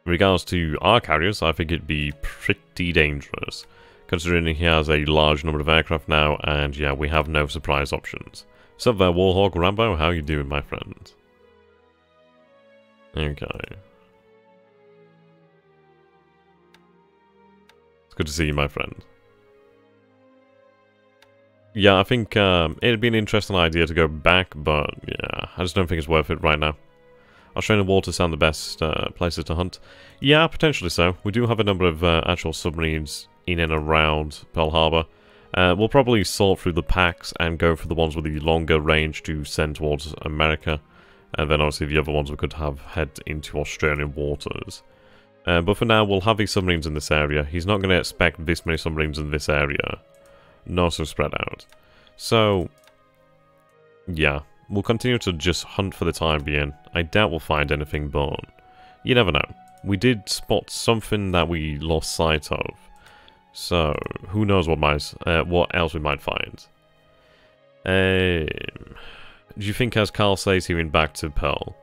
In regards to our carriers, I think it'd be pretty dangerous, considering he has a large number of aircraft now, and yeah, we have no surprise options. What's up there, Warhawk Rambo? How you doing, my friend? Okay. It's good to see you, my friend. Yeah, I think it'd be an interesting idea to go back, but yeah, I just don't think it's worth it right now. Australian waters sound the best places to hunt. Yeah, potentially so. We do have a number of actual submarines in and around Pearl Harbor. We'll probably sort through the packs and go for the ones with the longer range to send towards America. And then obviously the other ones we could have head into Australian waters. But for now, we'll have these submarines in this area. He's not going to expect this many submarines in this area. Not so spread out. So, yeah, we'll continue to just hunt for the time being. I doubt we'll find anything, but you never know. We did spot something that we lost sight of. So, who knows what else we might find. Do you think, as Carl says, he went back to Pearl?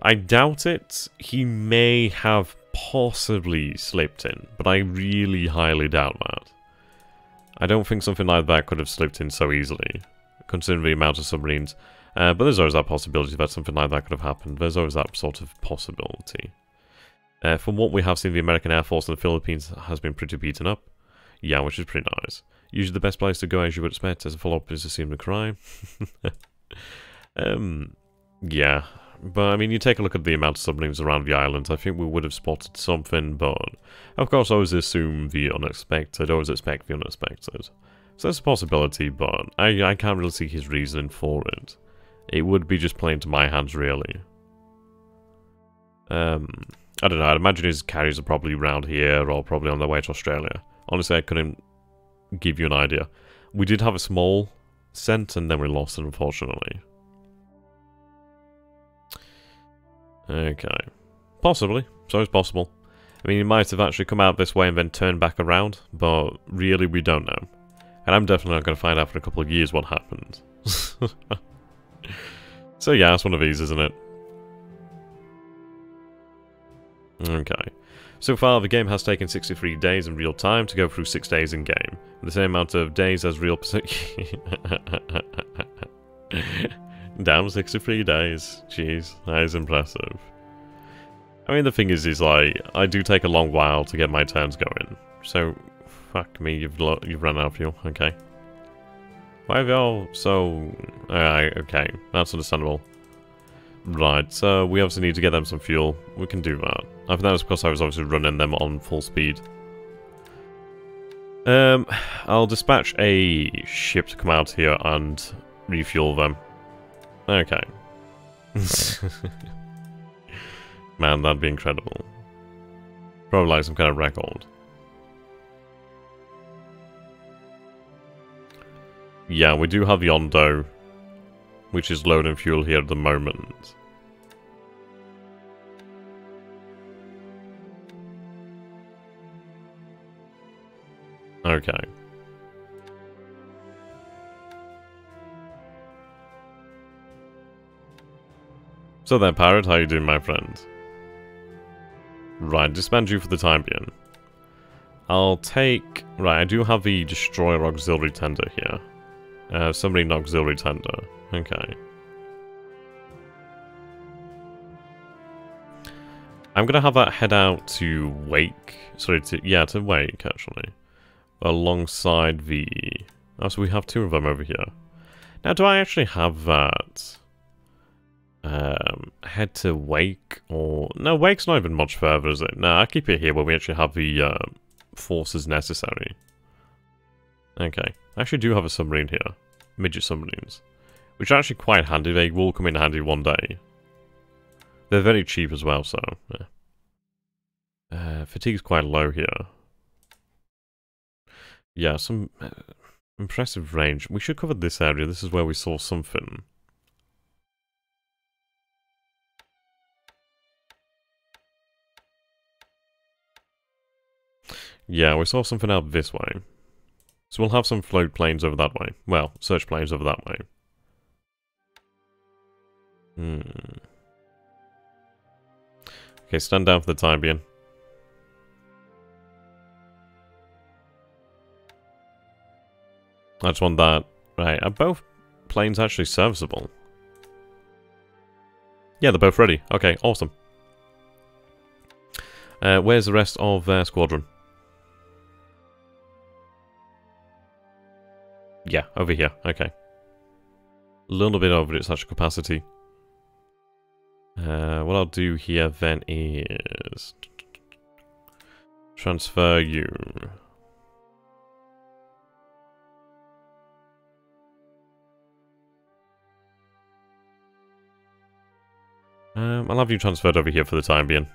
I doubt it. He may have possibly slipped in, but I really highly doubt that. I don't think something like that could have slipped in so easily, considering the amount of submarines. But there's always that possibility that something like that could have happened. There's always that sort of possibility. From what we have seen, the American Air Force in the Philippines has been pretty beaten up. Yeah, which is pretty nice. Usually the best place to go, as you would expect, as a follow-up is to assume the crime. Yeah. But, I mean, you take a look at the amount of submarines around the island, I think we would have spotted something, but of course always assume the unexpected, always expect the unexpected. So that's a possibility, but I can't really see his reasoning for it. It would be just playing to my hands, really. I don't know, I'd imagine his carriers are probably around here, or probably on their way to Australia. Honestly, I couldn't give you an idea. We did have a small scent, and then we lost it, unfortunately. Okay. Possibly. So it's possible. I mean, he might have actually come out this way and then turned back around, but really we don't know. And I'm definitely not going to find out for a couple of years what happened. So yeah, it's one of these, isn't it? Okay. So far, the game has taken 63 days in real time to go through 6 days in game. The same amount of days as real... Down 63 days. Jeez, that is impressive. I mean, the thing is like, I do take a long while to get my turns going. So, fuck me, you've run out of fuel. Okay. Why have y'all so... Alright, okay. That's understandable. Right, so we obviously need to get them some fuel. We can do that. I think that was because I was obviously running them on full speed. I'll dispatch a ship to come out here and refuel them. Okay. Man, that'd be incredible. Probably like some kind of record. Yeah, we do have the Ondo, which is loading fuel here at the moment. Okay. So then, Pirate, how you doing, my friend? Right, disband you for the time being. I'll take... Right, I do have the Destroyer Auxiliary Tender here. Submarine Auxiliary Tender. Okay. I'm gonna have that head out to Wake. Sorry, to Wake, actually. Alongside the... Oh, so we have 2 of them over here. Now, do I actually have that... head to Wake, or... No, Wake's not even much further, is it? No, I'll keep it here where we actually have the forces necessary. Okay. I actually do have a submarine here. Midget submarines. Which are actually quite handy. They will come in handy one day. They're very cheap as well, so... Yeah. Fatigue's quite low here. Yeah, some impressive range. We should cover this area. This is where we saw something. Yeah, we saw something out this way. So we'll have some float planes over that way. Well, search planes over that way. Okay, stand down for the time being. I just want that. Right, are both planes actually serviceable? Yeah, they're both ready. Okay, awesome. Where's the rest of their squadron? Yeah, over here. Okay. A little bit over its actual capacity. What I'll do here then is transfer you. I'll have you transferred over here for the time being.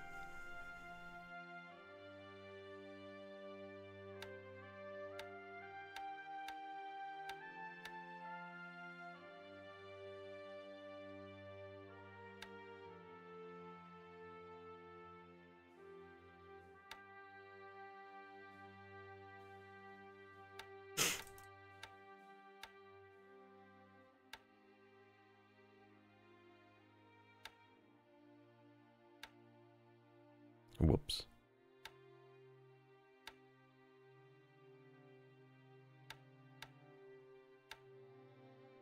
Whoops.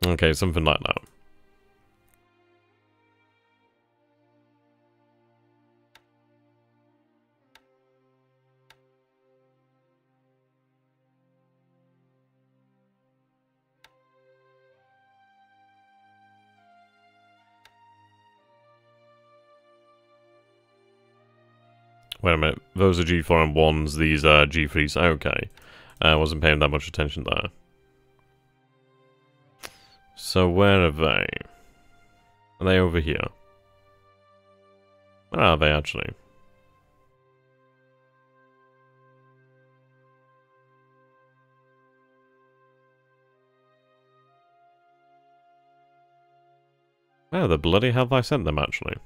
Okay, something like that. Wait a minute, those are G4 and 1s, these are G3s. Okay. I wasn't paying that much attention there. So where are they? Are they over here? Where are they actually? Where the bloody hell have I sent them actually?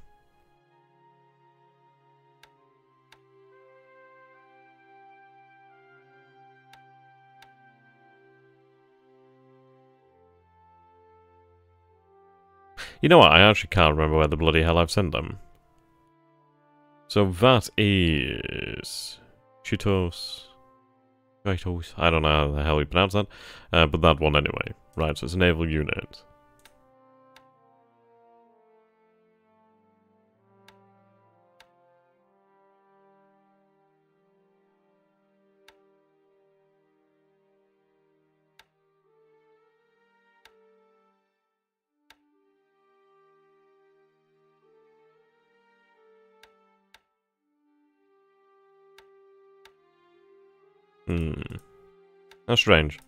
You know what, I actually can't remember where the bloody hell I've sent them. So that is... Chitos... Chitos... I don't know how the hell you pronounce that. But that one anyway. Right, so it's a naval unit. That's strange.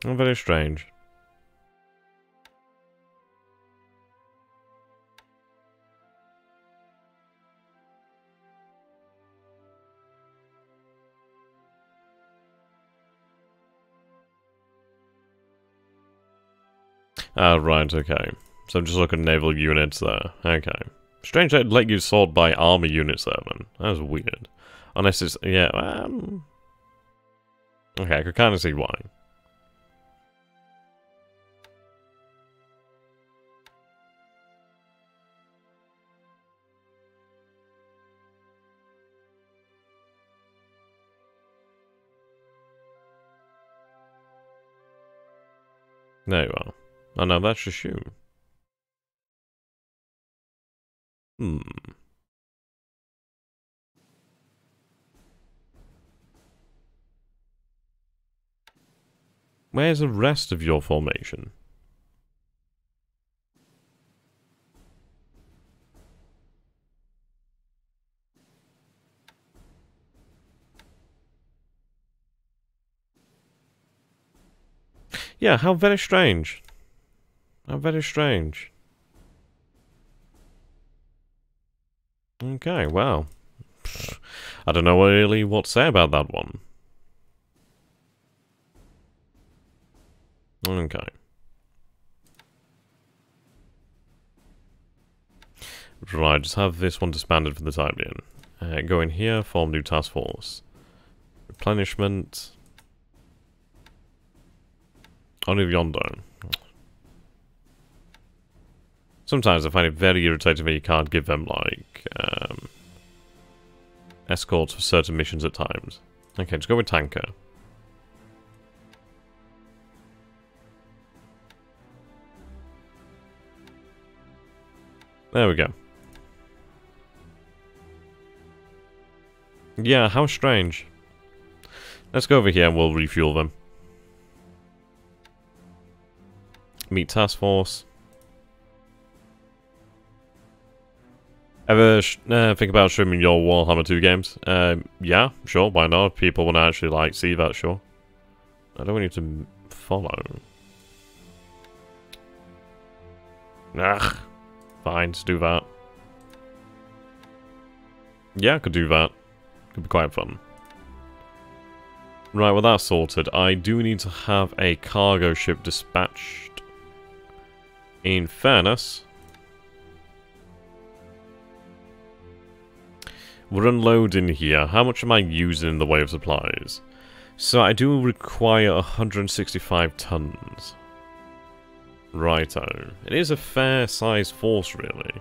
Very strange. Ah, right, okay. So I'm just looking at naval units there. Okay. Strange they'd let you sort by army units there, man. That was weird. Unless it's... yeah, okay, I could kind of see why. There you are. Oh no, that's just you. Where's the rest of your formation? Yeah, how very strange. How very strange. Okay, well. I don't know really what to say about that one. Okay. Right, just have this one disbanded for the time being. Go in here, form new task force. Replenishment. Only yonder. Sometimes I find it very irritating that you can't give them, like, escorts for certain missions at times. Okay, just go with tanker. There we go. Yeah, how strange. Let's go over here and we'll refuel them. Meet task force. Ever think about streaming your Warhammer 2 games? Yeah, sure, why not? If people want to actually, like, see that, sure. I don't want you to follow. Ugh. Fine, let's do that. Yeah, I could do that. Could be quite fun. Right, well that's sorted. I do need to have a cargo ship dispatched. In fairness, we're unloading here. How much am I using in the way of supplies? So I do require 165 tons. Righto. It is a fair-sized force, really.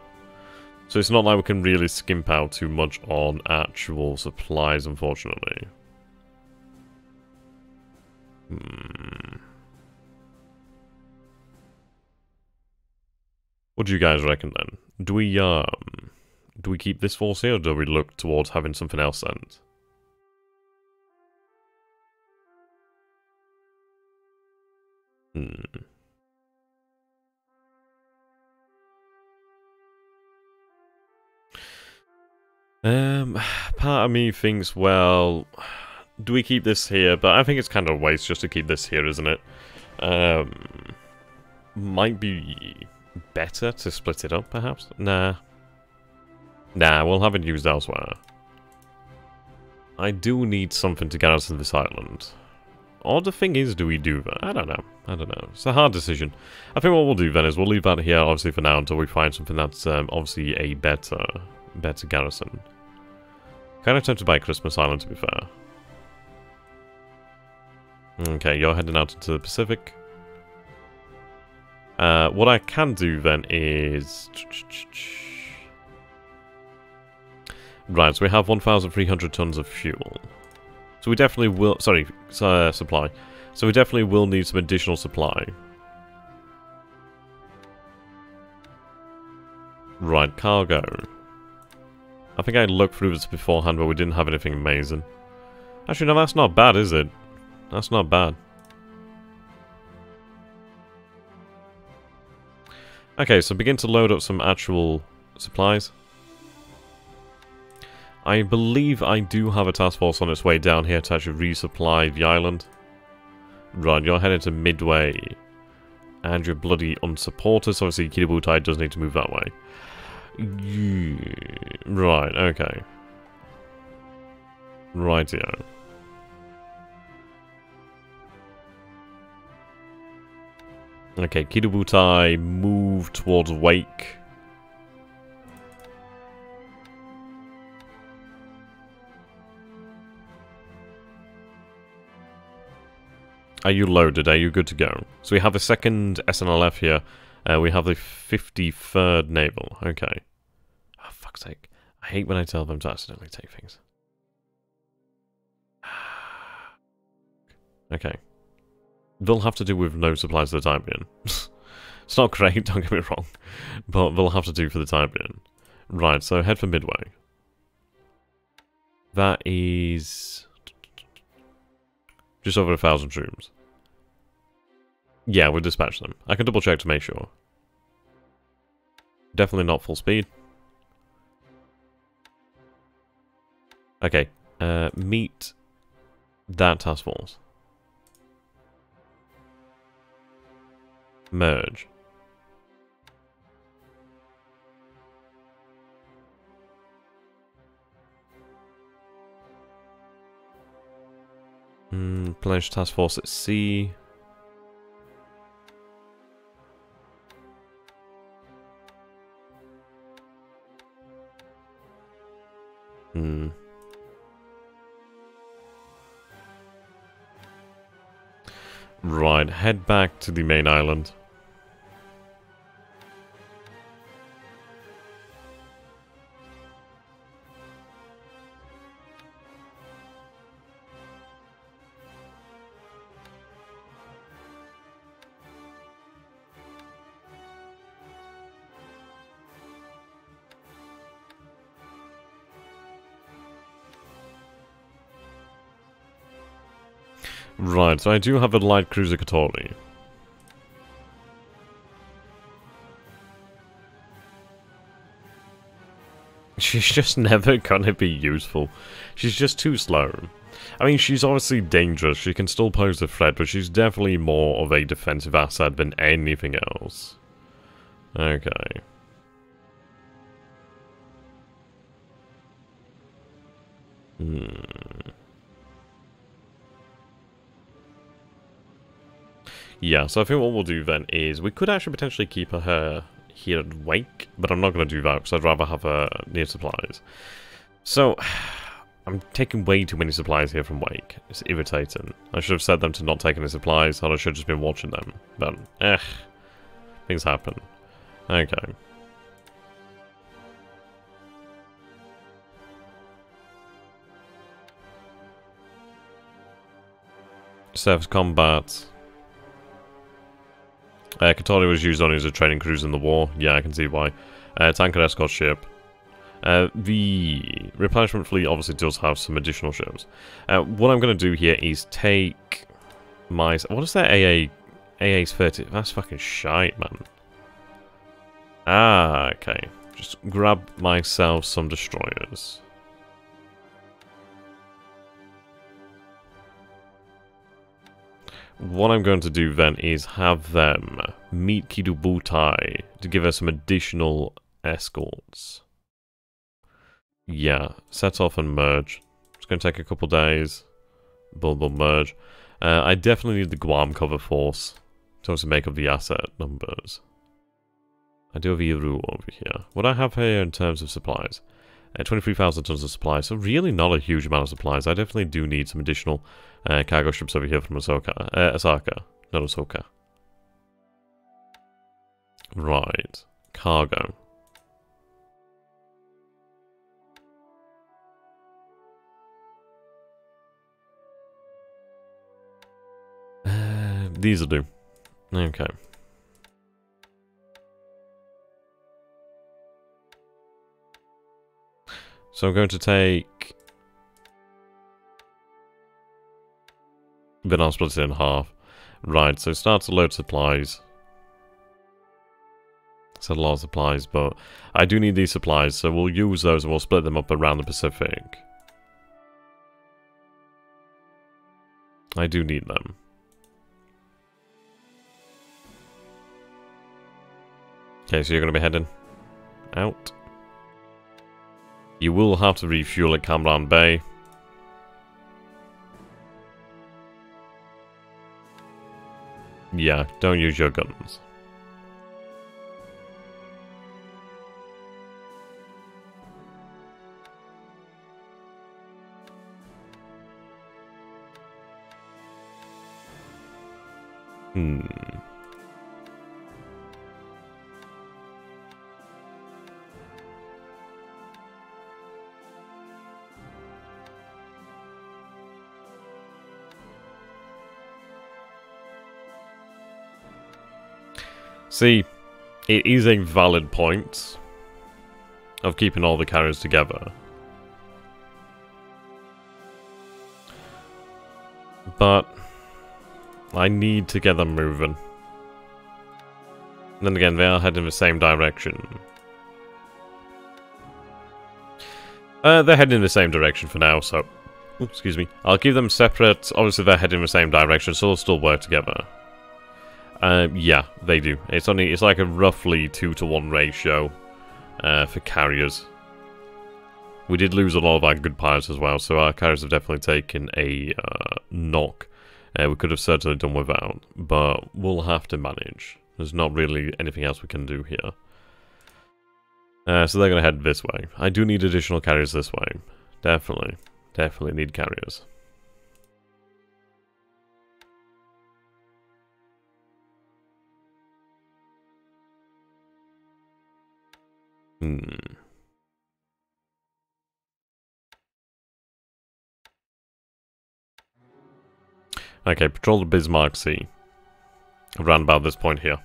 So it's not like we can really skimp out too much on actual supplies, unfortunately. What do you guys reckon, then? Do we keep this force here, or do we look towards having something else sent? Part of me thinks, well, do we keep this here? But I think it's kind of a waste just to keep this here, isn't it? Might be better to split it up, perhaps? Nah. Nah, we'll have it used elsewhere. I do need something to garrison this island. Or the thing is, do we do that? I don't know. I don't know. It's a hard decision. I think what we'll do then is we'll leave that here, obviously, for now, until we find something that's, obviously, a better garrison. Kind of tempted to buy Christmas Island, to be fair. Okay, you're heading out into the Pacific. What I can do then is... Right, so we have 1,300 tons of fuel. So we definitely will... Sorry, supply. So we definitely will need some additional supply. Right, cargo. I think I looked through this beforehand, but we didn't have anything amazing. Actually, no, that's not bad, is it? That's not bad. Okay, so begin to load up some actual supplies. I believe I do have a task force on its way down here to actually resupply the island. Right, you're heading to Midway. And you're bloody unsupported, so obviously Kiributai does need to move that way. Yeah. Right, okay. Rightio. Okay, Kiributai, move towards Wake. Are you loaded? Are you good to go? So we have the second SNLF here. We have the 53rd Naval. Okay. Oh, fuck's sake. I hate when I tell them to accidentally take things. Okay. They'll have to do with no supplies for the time being. It's not great, don't get me wrong. But they'll have to do for the time being. Right, so head for Midway. That is... just over 1,000 troops. Yeah, we'll dispatch them. I can double check to make sure. Definitely not full speed. Okay, meet that task force. Merge. Replenish task force at sea. Right, head back to the main island. Right, so I do have a light cruiser Katori. She's just never gonna be useful. She's just too slow. I mean, she's obviously dangerous, she can still pose a threat, but she's definitely more of a defensive asset than anything else. Okay. Yeah, so I think what we'll do then is we could actually potentially keep her here at Wake, but I'm not going to do that because I'd rather have her near supplies. So, I'm taking way too many supplies here from Wake. It's irritating. I should have said them to not take any supplies, or I should have just been watching them. But, things happen. Okay. Surface combat. Katori was used only as a training cruise in the war. Yeah, I can see why. Tanker escort ship. The replenishment fleet obviously does have some additional ships. What I'm going to do here is take my... What is that AA? AA's 30. That's fucking shite, man. Ah, okay. Just grab myself some destroyers. What I'm going to do then is have them meet Kidubutai to give us some additional escorts. Yeah, set off and merge. It's going to take a couple days. They'll merge. I definitely need the Guam cover force to also make up the asset numbers. I do have Iru over here. What I have here in terms of supplies? 23,000 tons of supplies, so really not a huge amount of supplies. I definitely do need some additional cargo ships over here from Osaka. Not Osaka. Right. Cargo. These will do. Okay. So I'm going to take... Then I'll split it in half. Right, so start to load supplies. It's a lot of supplies, but I do need these supplies, so we'll use those and we'll split them up around the Pacific. I do need them. Okay, so you're going to be heading out. You will have to refuel at Cambran Bay. Yeah, don't use your guns. See, it is a valid point of keeping all the carriers together. But I need to get them moving. And then again, they are heading in the same direction. They're heading in the same direction for now, so... Excuse me. I'll keep them separate. Obviously, they're heading in the same direction, so they'll still work together. Yeah, they do. It's like a roughly 2-to-1 ratio for carriers. We did lose a lot of our good pilots as well, so our carriers have definitely taken a knock We could have certainly done without, but we'll have to manage. There's not really anything else we can do here. So they're going to head this way. I do need additional carriers this way. Definitely. Definitely need carriers. Okay, patrol the Bismarck Sea. Around about this point here.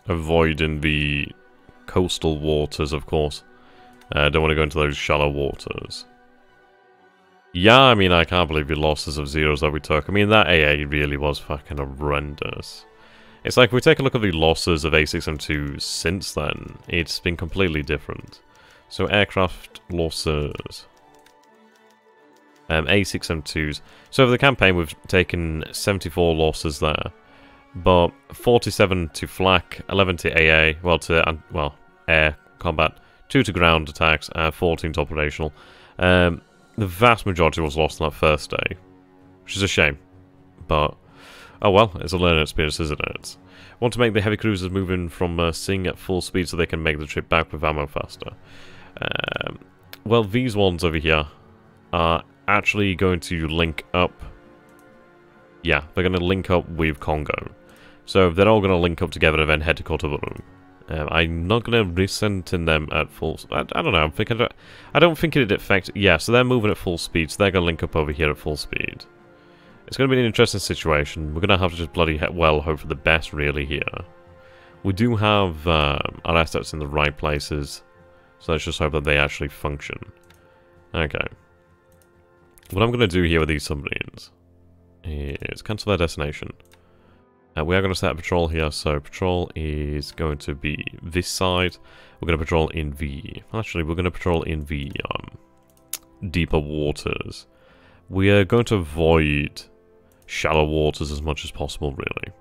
Avoiding the coastal waters, of course. Don't want to go into those shallow waters. Yeah, I mean, I can't believe the losses of zeros that we took. I mean, that AA really was fucking horrendous. It's like, if we take a look at the losses of A6M2 since then, it's been completely different. So, aircraft losses. A6M2s. So, over the campaign, we've taken 74 losses there. But 47 to flak, 11 to AA, well, air combat, 2 to ground attacks, 14 to operational. The vast majority was lost on that first day, which is a shame. But, oh well, it's a learning experience, isn't it? Want to make the heavy cruisers moving from Sing at full speed so they can make the trip back with ammo faster. Well, these ones over here are actually going to link up. Yeah, they're going to link up with Congo. So they're all going to link up together and then head to Cotonou. I'm not going to resend them at full... I don't know, I don't think it'd affect... Yeah, so they're moving at full speed, so they're going to link up over here at full speed. It's going to be an interesting situation. We're going to have to just bloody well hope for the best, really, here. We do have our assets in the right places, so let's just hope that they actually function. Okay. What I'm going to do here with these submarines is cancel their destination. We are going to set a patrol here, so patrol is going to be this side. We're going to patrol in the... Actually, we're going to patrol in the deeper waters. We are going to avoid shallow waters as much as possible, really.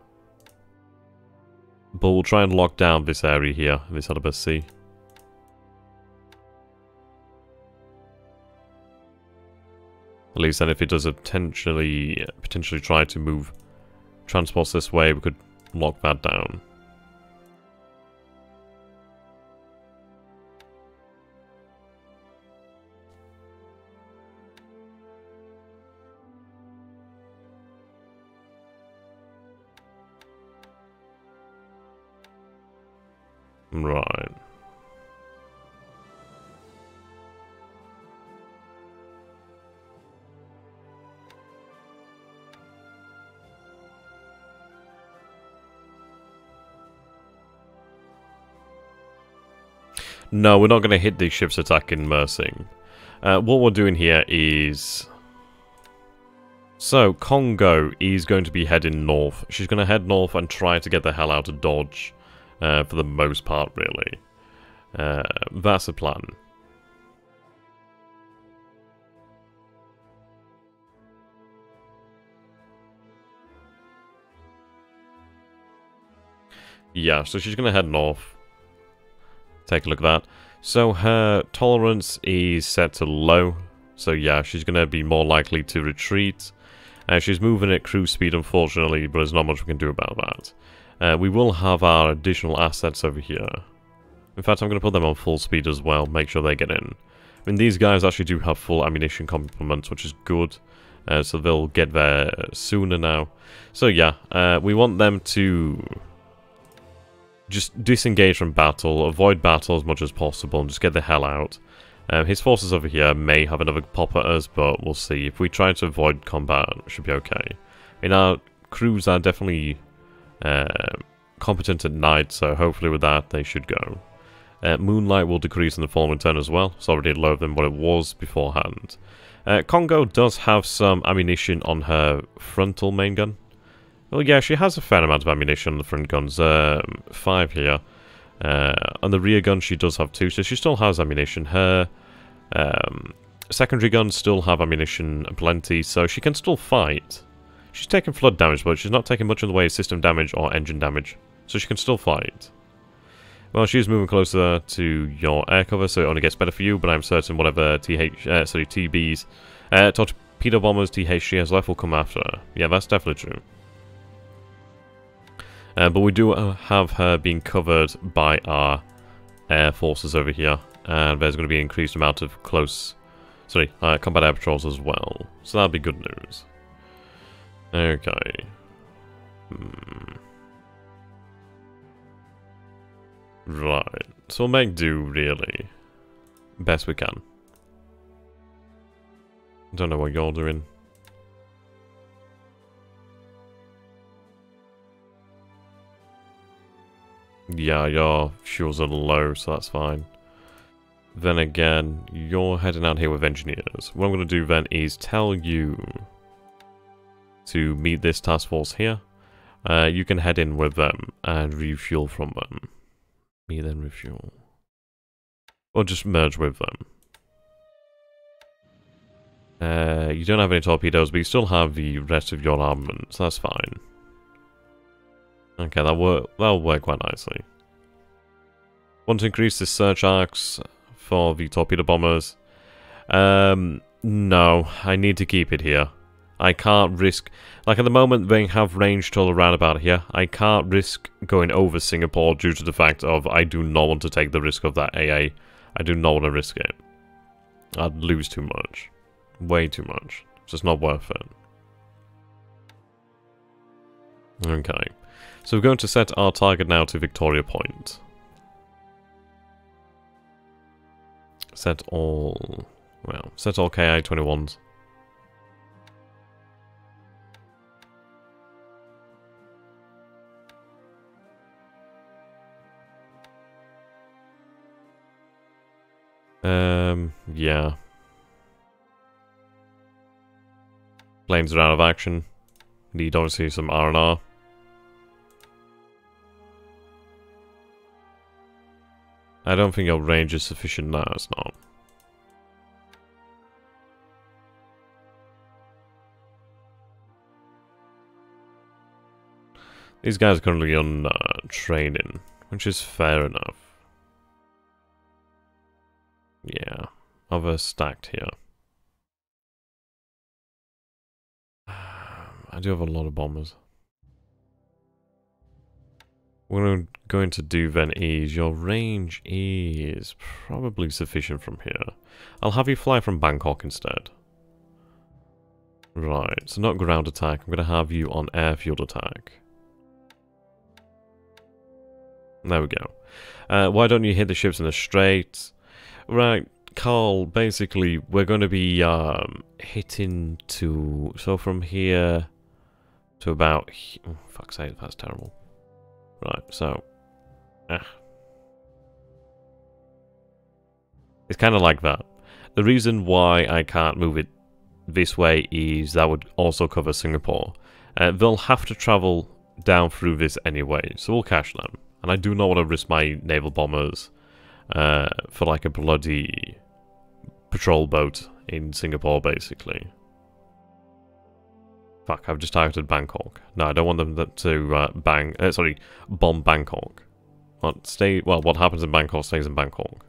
But we'll try and lock down this area here, this Elizabeth Sea. At least then if it does potentially try to move transports this way, we could lock that down. Right. No, we're not going to hit these ships attacking Mersing. What we're doing here is... So, Congo is going to be heading north. She's going to head north and try to get the hell out of Dodge. For the most part, really. That's the plan. Yeah, so she's going to head north. Take a look at that. So her tolerance is set to low. So yeah, she's going to be more likely to retreat. She's moving at cruise speed, unfortunately, but there's not much we can do about that. We will have our additional assets over here. In fact, I'm going to put them on full speed as well, make sure they get in. I mean, these guys actually do have full ammunition complements, which is good. So they'll get there sooner now. So yeah, we want them to just disengage from battle, avoid battle as much as possible, and just get the hell out. His forces over here may have another pop at us, but we'll see. If we try to avoid combat, it should be okay. I mean, our crews are definitely competent at night, so hopefully with that, they should go. Moonlight will decrease in the following turn as well. It's already lower than what it was beforehand. Congo does have some ammunition on her frontal main gun. Well, yeah, she has a fair amount of ammunition on the front guns. 5 here. On the rear gun, she does have 2, so she still has ammunition. Her secondary guns still have ammunition plenty, so she can still fight. She's taking flood damage, but she's not taking much in the way of system damage or engine damage. So So she can still fight. Well, she's moving closer to your air cover, so it only gets better for you, but I'm certain whatever TB's, torpedo bombers THC has left will come after her. Yeah, that's definitely true. But we do have her being covered by our air forces over here, and there's going to be an increased amount of combat air patrols as well. So that'll be good news. Okay. Right. So we'll make do, really. Best we can. Don't know what you're doing. Yeah, your fuels are low, so that's fine. Then again, you're heading out here with engineers. What I'm going to do then is tell you to meet this task force here. You can head in with them and refuel from them. Me then refuel. Or just merge with them. You don't have any torpedoes, but you still have the rest of your armament, so that's fine. Okay, that'll work quite nicely. Want to increase the search arcs for the torpedo bombers? No, I need to keep it here. I can't risk... Like, at the moment, they have range till around about here. I can't risk going over Singapore due to the fact of I do not want to take the risk of that AA. I do not want to risk it. I'd lose too much. Way too much. It's just not worth it. Okay. So we're going to set our target now to Victoria Point. Set all KI-21s. Yeah. Planes are out of action. Need obviously some R&R. I don't think your range is sufficient now, it's not. These guys are currently on training, which is fair enough. Yeah, other stacked here. I do have a lot of bombers. What I'm going to do then is, your range is probably sufficient from here. I'll have you fly from Bangkok instead. Right, so not ground attack, I'm going to have you on airfield attack. There we go. Why don't you hit the ships in the Straits? Right, Carl, basically, we're going to be hitting to... So from here to about... Oh, fuck's sake, that's terrible. Right, so... It's kind of like that. The reason why I can't move it this way is that would also cover Singapore. They'll have to travel down through this anyway, so we'll catch them. And I do not want to risk my naval bombers for like a bloody patrol boat in Singapore, basically. Fuck, I've just targeted Bangkok. No, I don't want them to bomb Bangkok. What happens in Bangkok stays in Bangkok.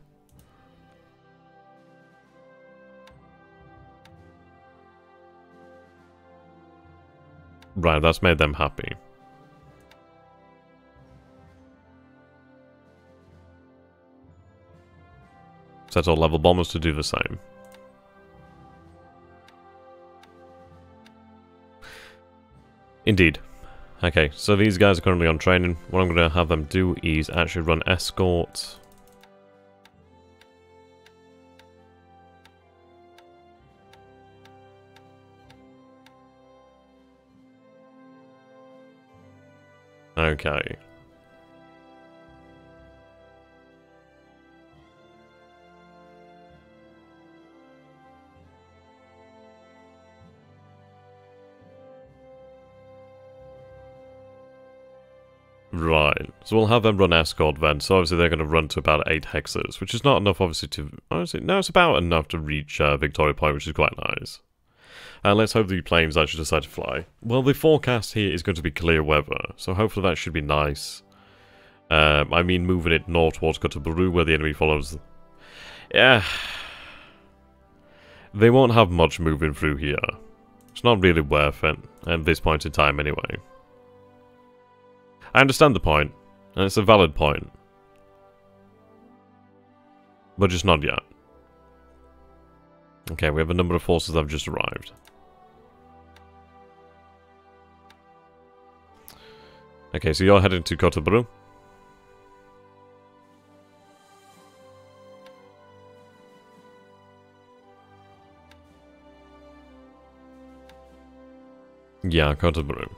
Right, that's made them happy. Set all level bombers to do the same. Indeed. Okay, so these guys are currently on training. What I'm going to have them do is actually run escort. Okay. Right, so we'll have them run escort then, so obviously they're going to run to about 8 hexes, which is not enough obviously to... Honestly, no, it's about enough to reach Victoria Point, which is quite nice. Let's hope the planes actually decide to fly. Well, the forecast here is going to be clear weather, so hopefully that should be nice. I mean moving it north towards Kotobaru where the enemy follows. Yeah. They won't have much moving through here. It's not really worth it at this point in time anyway. I understand the point, and it's a valid point. But just not yet. Okay, we have a number of forces that have just arrived. Okay, so you're heading to Kotobaru. Yeah, Kotobaru.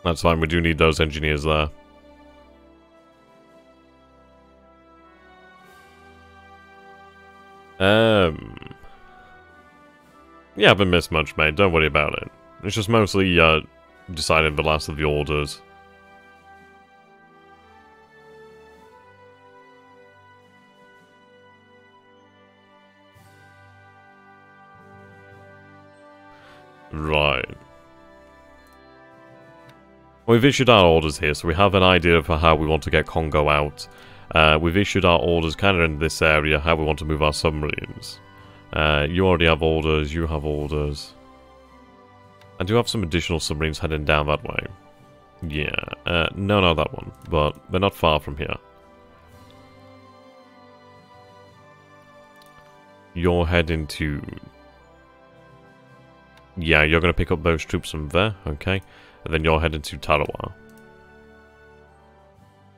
That's fine, we do need those engineers there. Yeah, I haven't missed much, mate. Don't worry about it. It's just mostly, deciding the last of the orders. Right. We've issued our orders here, so we have an idea for how we want to get Congo out. We've issued our orders kind of in this area, how we want to move our submarines. You already have orders, you have orders. I do have some additional submarines heading down that way. Yeah, no, not that one, but they're not far from here. You're heading to... Yeah, you're going to pick up those troops from there, okay. And then you're heading to Tarawa.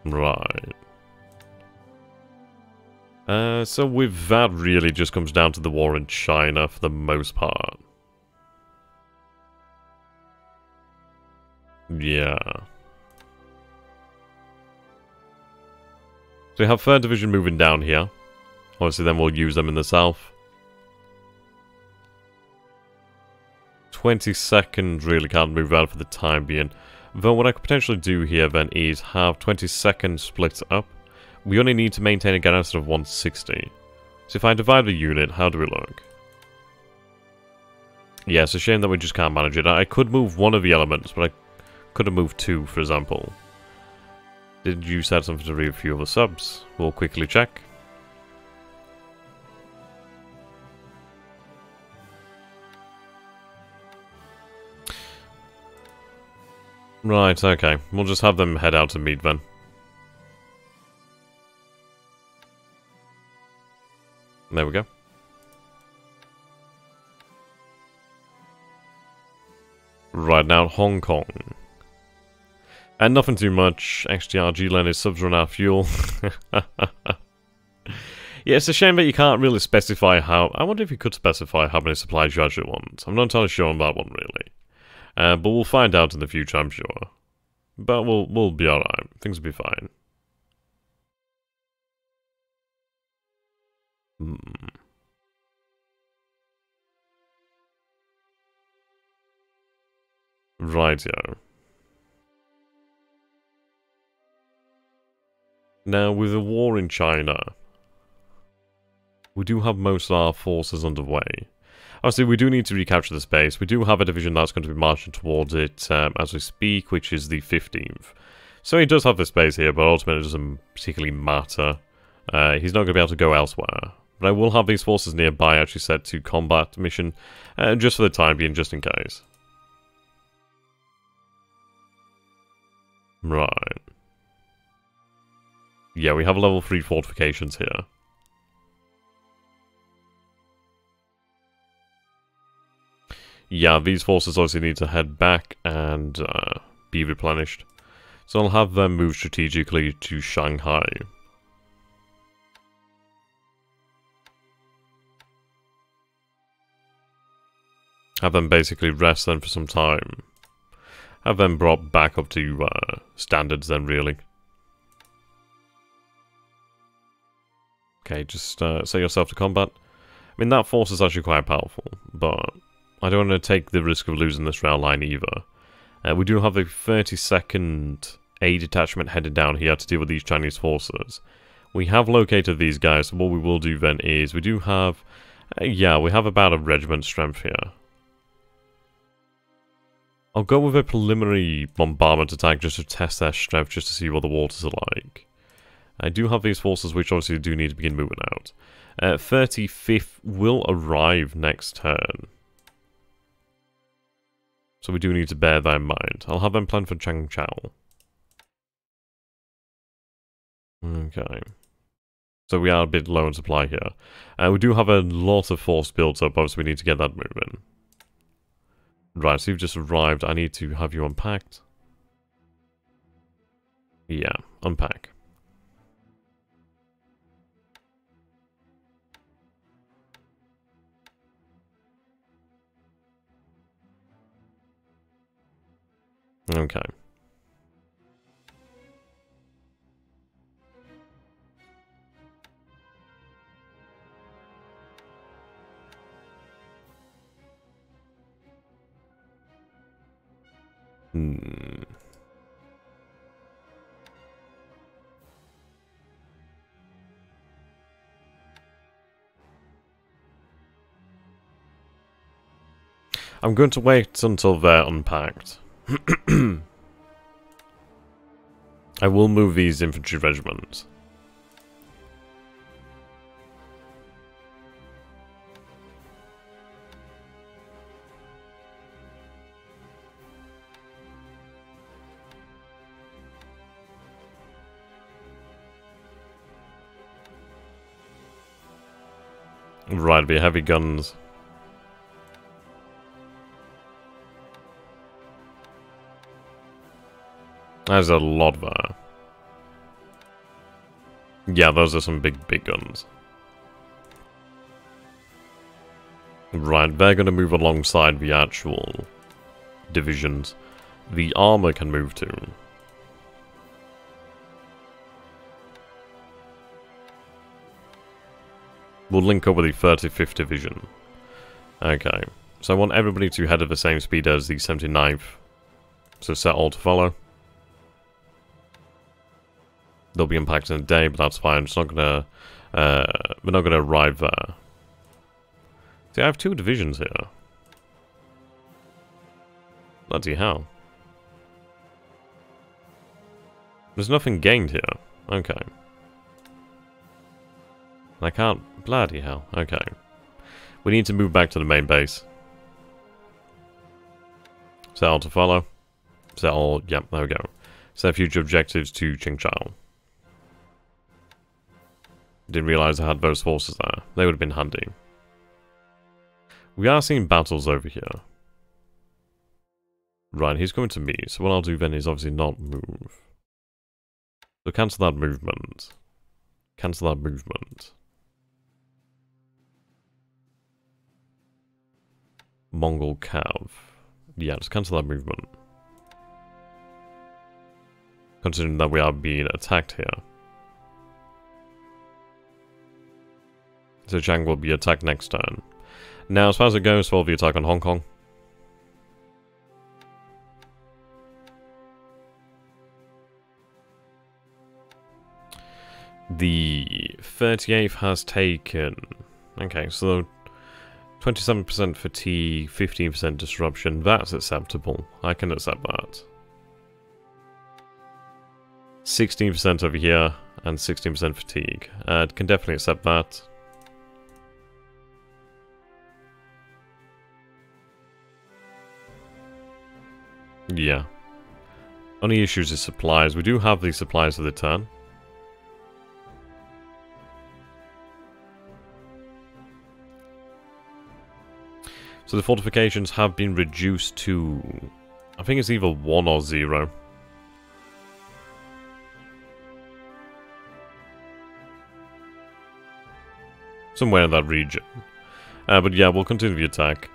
Right. So with that really just comes down to the war in China for the most part. Yeah. So we have 3rd Division moving down here. Obviously then we'll use them in the south. 22nd really can't move out for the time being. Though what I could potentially do here then is have 22nd split up. We only need to maintain a garrison of 160. So if I divide the unit, how do we look? Yeah, it's a shame that we just can't manage it. I could move one of the elements, but I could have moved 2, for example. Did you set something to read a few of the subs? We'll quickly check. Right, okay. We'll just have them head out to meet then. There we go. Right now, Hong Kong. And nothing too much. XTRG landed subs run out of fuel. Yeah, it's a shame that you can't really specify how... I wonder if you could specify how many supplies you actually want. I'm not entirely sure on that one, really. But we'll find out in the future, I'm sure. But we'll be alright. Things will be fine. Rightio. Now, with the war in China, we do have most of our forces underway. Obviously, we do need to recapture the space. We do have a division that's going to be marching towards it as we speak, which is the 15th. So he does have the space here, but ultimately it doesn't particularly matter. He's not going to be able to go elsewhere. But I will have these forces nearby actually set to combat mission, just for the time being, just in case. Right. Yeah, we have level 3 fortifications here. Yeah, these forces obviously need to head back and be replenished. So I'll have them move strategically to Shanghai. Have them basically rest then for some time. Have them brought back up to standards then, really. Okay, just set yourself to combat. I mean, that force is actually quite powerful, but I don't want to take the risk of losing this rail line either. We do have the 32nd A detachment headed down here to deal with these Chinese forces. We have located these guys, so what we will do then is, we do have, yeah, we have about a regiment strength here. I'll go with a preliminary bombardment attack just to test their strength, just to see what the waters are like. I do have these forces which obviously do need to begin moving out. 35th will arrive next turn. So we do need to bear that in mind. I'll have them planned for Changchao. Okay. So we are a bit low on supply here. We do have a lot of force built up, obviously we need to get that moving. Right, so you've just arrived. I need to have you unpacked. Yeah, unpack. Okay. I'm going to wait until they're unpacked. I will move these infantry regiments. Right, be heavy guns. There's a lot there. Yeah, those are some big guns. Right, they're going to move alongside the actual divisions. The armor can move too. We'll link up with the 35th Division. Okay, so I want everybody to head at the same speed as the 79th. So set all to follow. They'll be impacted in a day, but that's fine. It's not gonna, we're not gonna arrive there. See, I have 2 divisions here. Bloody hell. There's nothing gained here. Okay. I can't... Bloody hell. Okay. We need to move back to the main base. Set all to follow. Set all... Yep, there we go. Set future objectives to Qingchao. Didn't realize I had those forces there. They would have been handy. We are seeing battles over here. Right, he's coming to me. So what I'll do then is obviously not move. So cancel that movement. Cancel that movement. Mongol Cav. Yeah, just cancel that movement. Considering that we are being attacked here. So Zhang will be attacked next turn. Now, as far as it goes for the attack on Hong Kong. The 38th has taken... Okay, so 27% fatigue, 15% disruption. That's acceptable. I can accept that. 16% over here, and 16% fatigue. Can definitely accept that. Yeah. Only issues is supplies. We do have the supplies for the turn. So the fortifications have been reduced to... I think it's either 1 or 0. Somewhere in that region. But yeah, we'll continue the attack.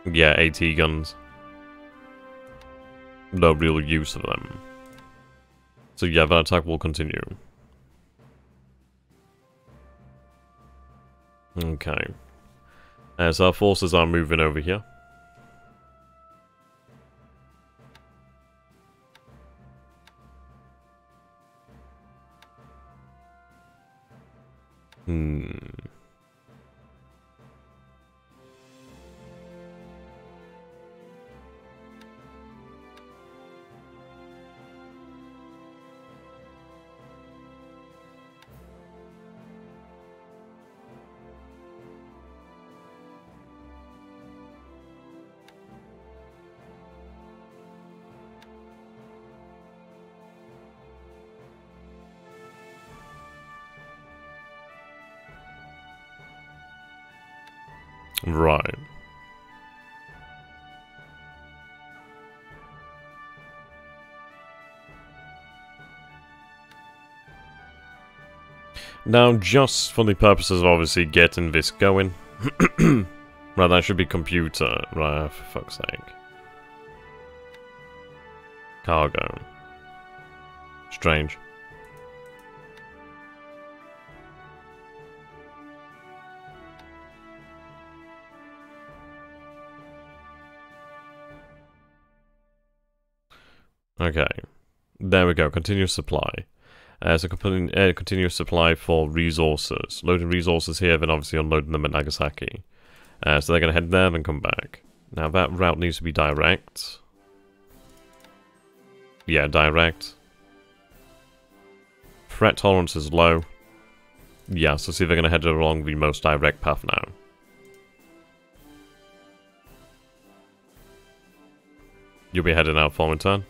Yeah, AT guns. No real use of them. So yeah, that attack will continue. Okay. So our forces are moving over here. Right. Now, just for the purposes of obviously getting this going. Right, that should be computer. Right, for fuck's sake. Cargo. Strange. Okay. There we go. Continuous supply. So continuous supply for resources. Loading resources here, then obviously unloading them at Nagasaki. So they're going to head there, then come back. Now that route needs to be direct. Yeah, direct. Threat tolerance is low. Yeah, so see if they're going to head along the most direct path now. You'll be heading out for turn.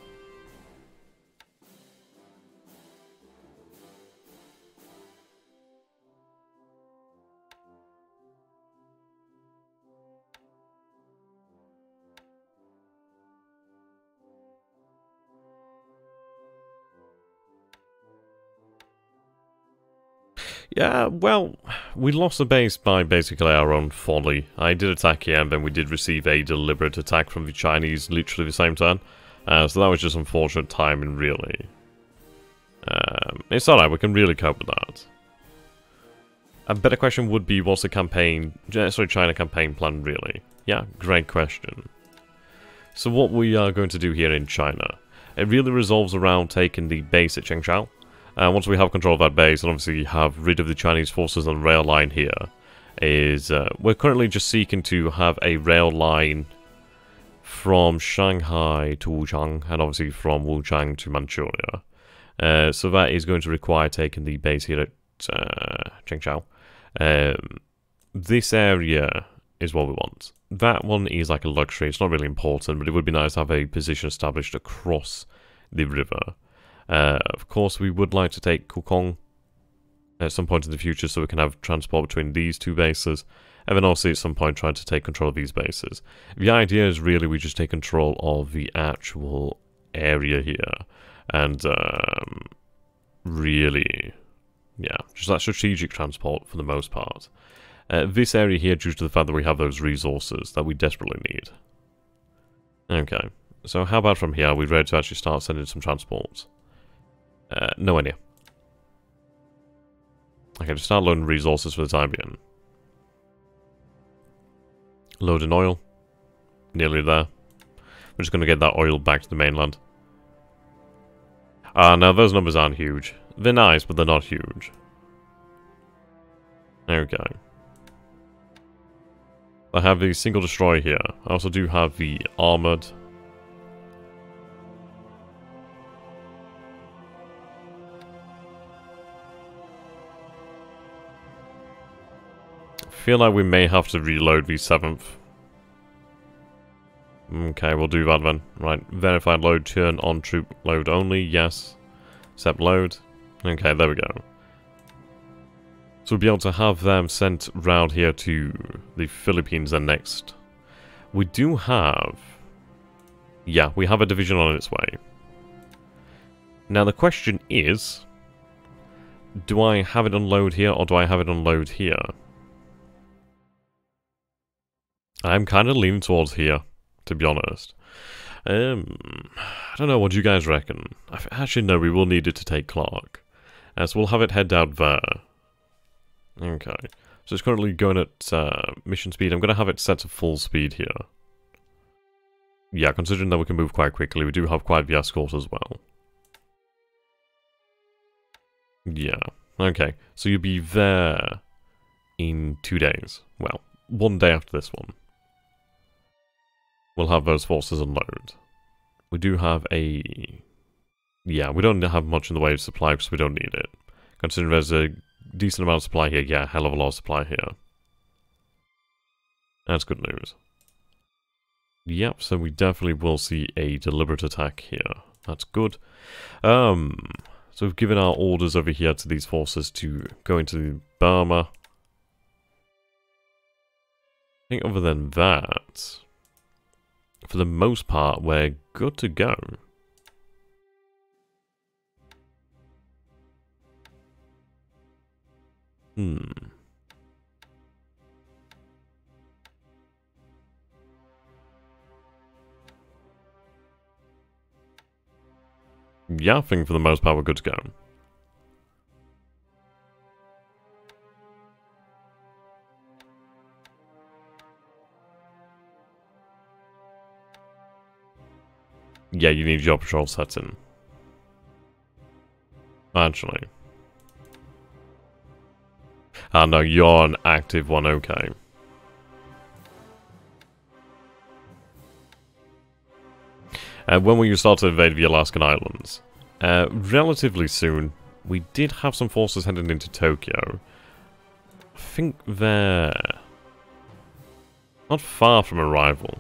Yeah, well, we lost the base by basically our own folly. I did attack here, and then we did receive a deliberate attack from the Chinese literally the same turn. So that was just unfortunate timing, really. It's alright, we can really cope with that. A better question would be, what's the China campaign plan, really? Yeah, great question. So what we are going to do here in China, it really revolves around taking the base at Chengshao. Once we have control of that base, and obviously have rid of the Chinese forces on the rail line here, we're currently just seeking to have a rail line from Shanghai to Wuchang, and obviously from Wuchang to Manchuria. So that is going to require taking the base here at Chengshao. This area is what we want. That one is like a luxury, it's not really important, but it would be nice to have a position established across the river. Of course, we would like to take Kukong at some point in the future so we can have transport between these two bases, and then also at some point try to take control of these bases. The idea is really we just take control of the actual area here, and really, yeah, just that strategic transport for the most part. This area here, due to the fact that we have those resources that we desperately need. Okay, so how about from here, are we ready to actually start sending some transports? No idea. Okay, just start loading resources for the time being. Loading oil. Nearly there. We're just going to get that oil back to the mainland. Now those numbers aren't huge. They're nice, but they're not huge. Okay. I have the single destroyer here. I also do have the armored. Feel like we may have to reload the 7th. Okay, we'll do that then. Right, verified load, turn on troop load only, yes. Accept load. Okay, there we go. So we'll be able to have them sent round here to the Philippines then next. We do have... Yeah, we have a division on its way. Now the question is... Do I have it unload here, or do I have it unload here? I'm kind of leaning towards here, to be honest. I don't know, what do you guys reckon? Actually, no, we will need it to take Clark. So we'll have it head out there. Okay. So it's currently going at mission speed. I'm going to have it set to full speed here. Yeah, considering that we can move quite quickly, we do have quite the escort as well. Yeah. Okay. So you'll be there in 2 days. Well, 1 day after this one. We'll have those forces unload. We do have a... Yeah, we don't have much in the way of supply because we don't need it. Considering there's a decent amount of supply here, yeah, hell of a lot of supply here. That's good news. Yep, so we definitely will see a deliberate attack here. That's good. So we've given our orders over here to these forces to go into Burma. think other than that, for the most part, we're good to go. Yeah, I think for the most part we're good to go. Yeah, you need your patrol sets in. Actually. Ah, no, you're an active one, okay. When will you start to invade the Alaskan Islands? Relatively soon. We did have some forces heading into Tokyo. I think they're not far from arrival.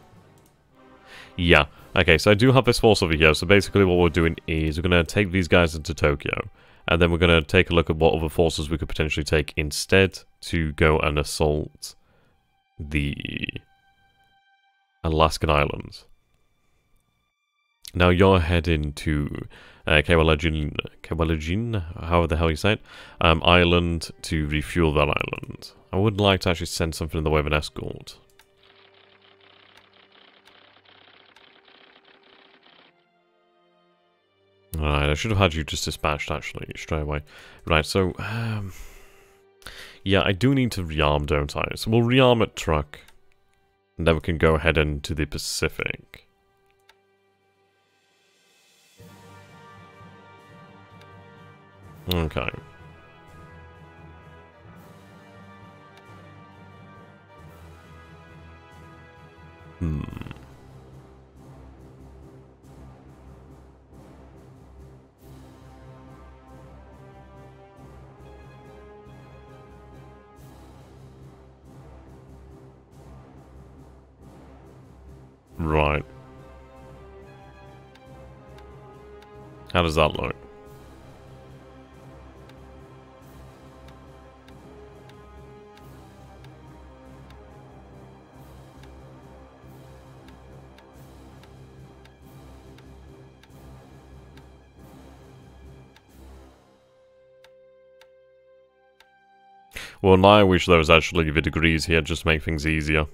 Yeah. Okay, so I do have this force over here. So basically what we're doing is we're going to take these guys into Tokyo. And then we're going to take a look at what other forces we could potentially take instead to go and assault the Alaskan Islands. Now you're heading to Kewalejin, however the hell you say it, island to refuel that island. I would like to actually send something in the way of an escort. Alright, I should have had you just dispatched actually, straight away. Right, so, yeah, I do need to rearm, don't I? So we'll rearm at truck, and then we can go ahead into the Pacific. Okay. Right. How does that look? Well, now I wish there was actually the degrees here just to make things easier.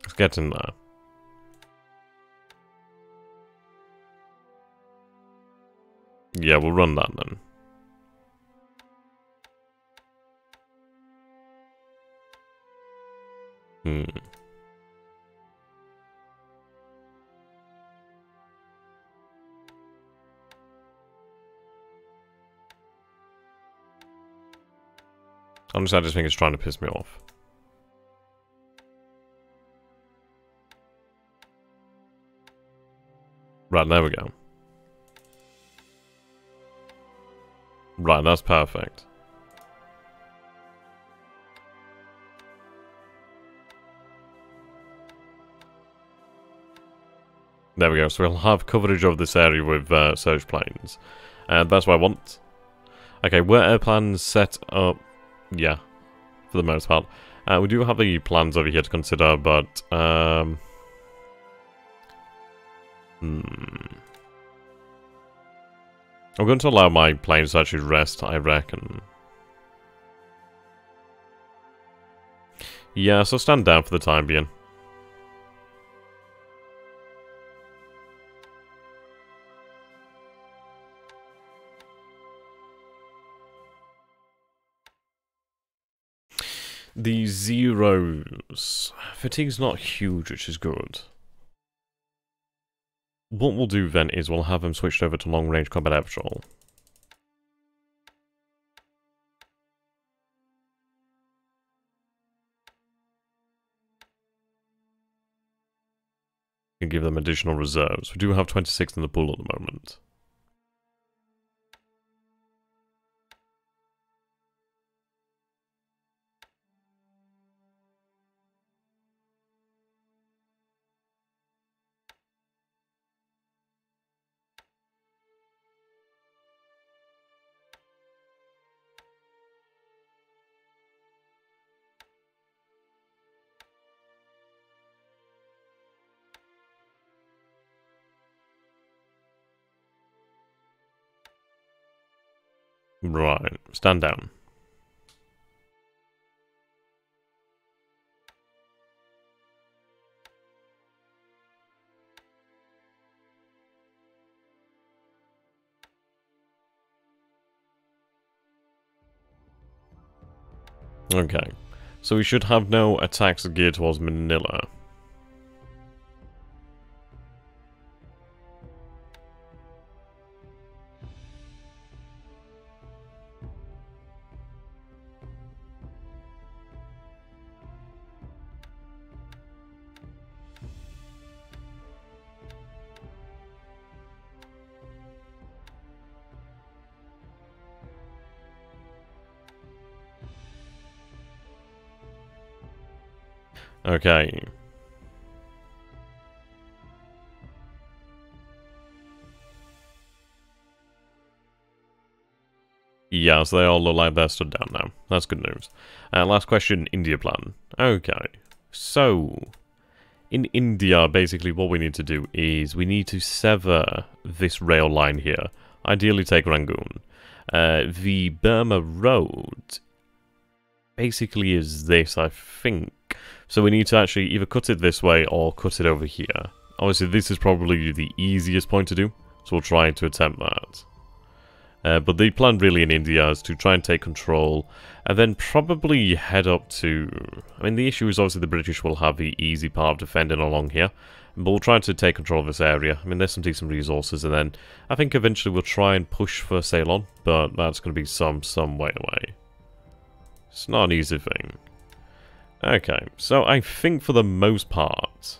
Let's get in there. Yeah, we'll run that then. Honestly, I just think it's trying to piss me off. Right, there we go. Right, that's perfect. There we go, so we'll have coverage of this area with search planes. And that's what I want. Okay, were air plans set up? Yeah, for the most part. We do have the plans over here to consider, but... I'm going to allow my planes to actually rest, I reckon. Yeah, so stand down for the time being. The zeros. Fatigue's not huge, which is good. what we'll do then is we'll have them switched over to long-range combat air patrol. And give them additional reserves. We do have 26 in the pool at the moment. Right, stand down. Okay, so we should have no attacks geared towards Manila. Okay. Yeah, so they all look like they're stood down now. That's good news. Last question, India plan. Okay. So, in India, basically what we need to do is we need to sever this rail line here. Ideally take Rangoon. The Burma Road basically is this, I think. So we need to actually either cut it this way or cut it over here. Obviously, this is probably the easiest point to do, so we'll try to attempt that. But the plan really in India is to try and take control, and then probably head up to... I mean, the issue is obviously the British will have the easy part of defending along here, but we'll try to take control of this area. I mean, there's some decent resources, and then I think eventually we'll try and push for Ceylon, but that's going to be some way away. It's not an easy thing. Okay, so I think for the most part,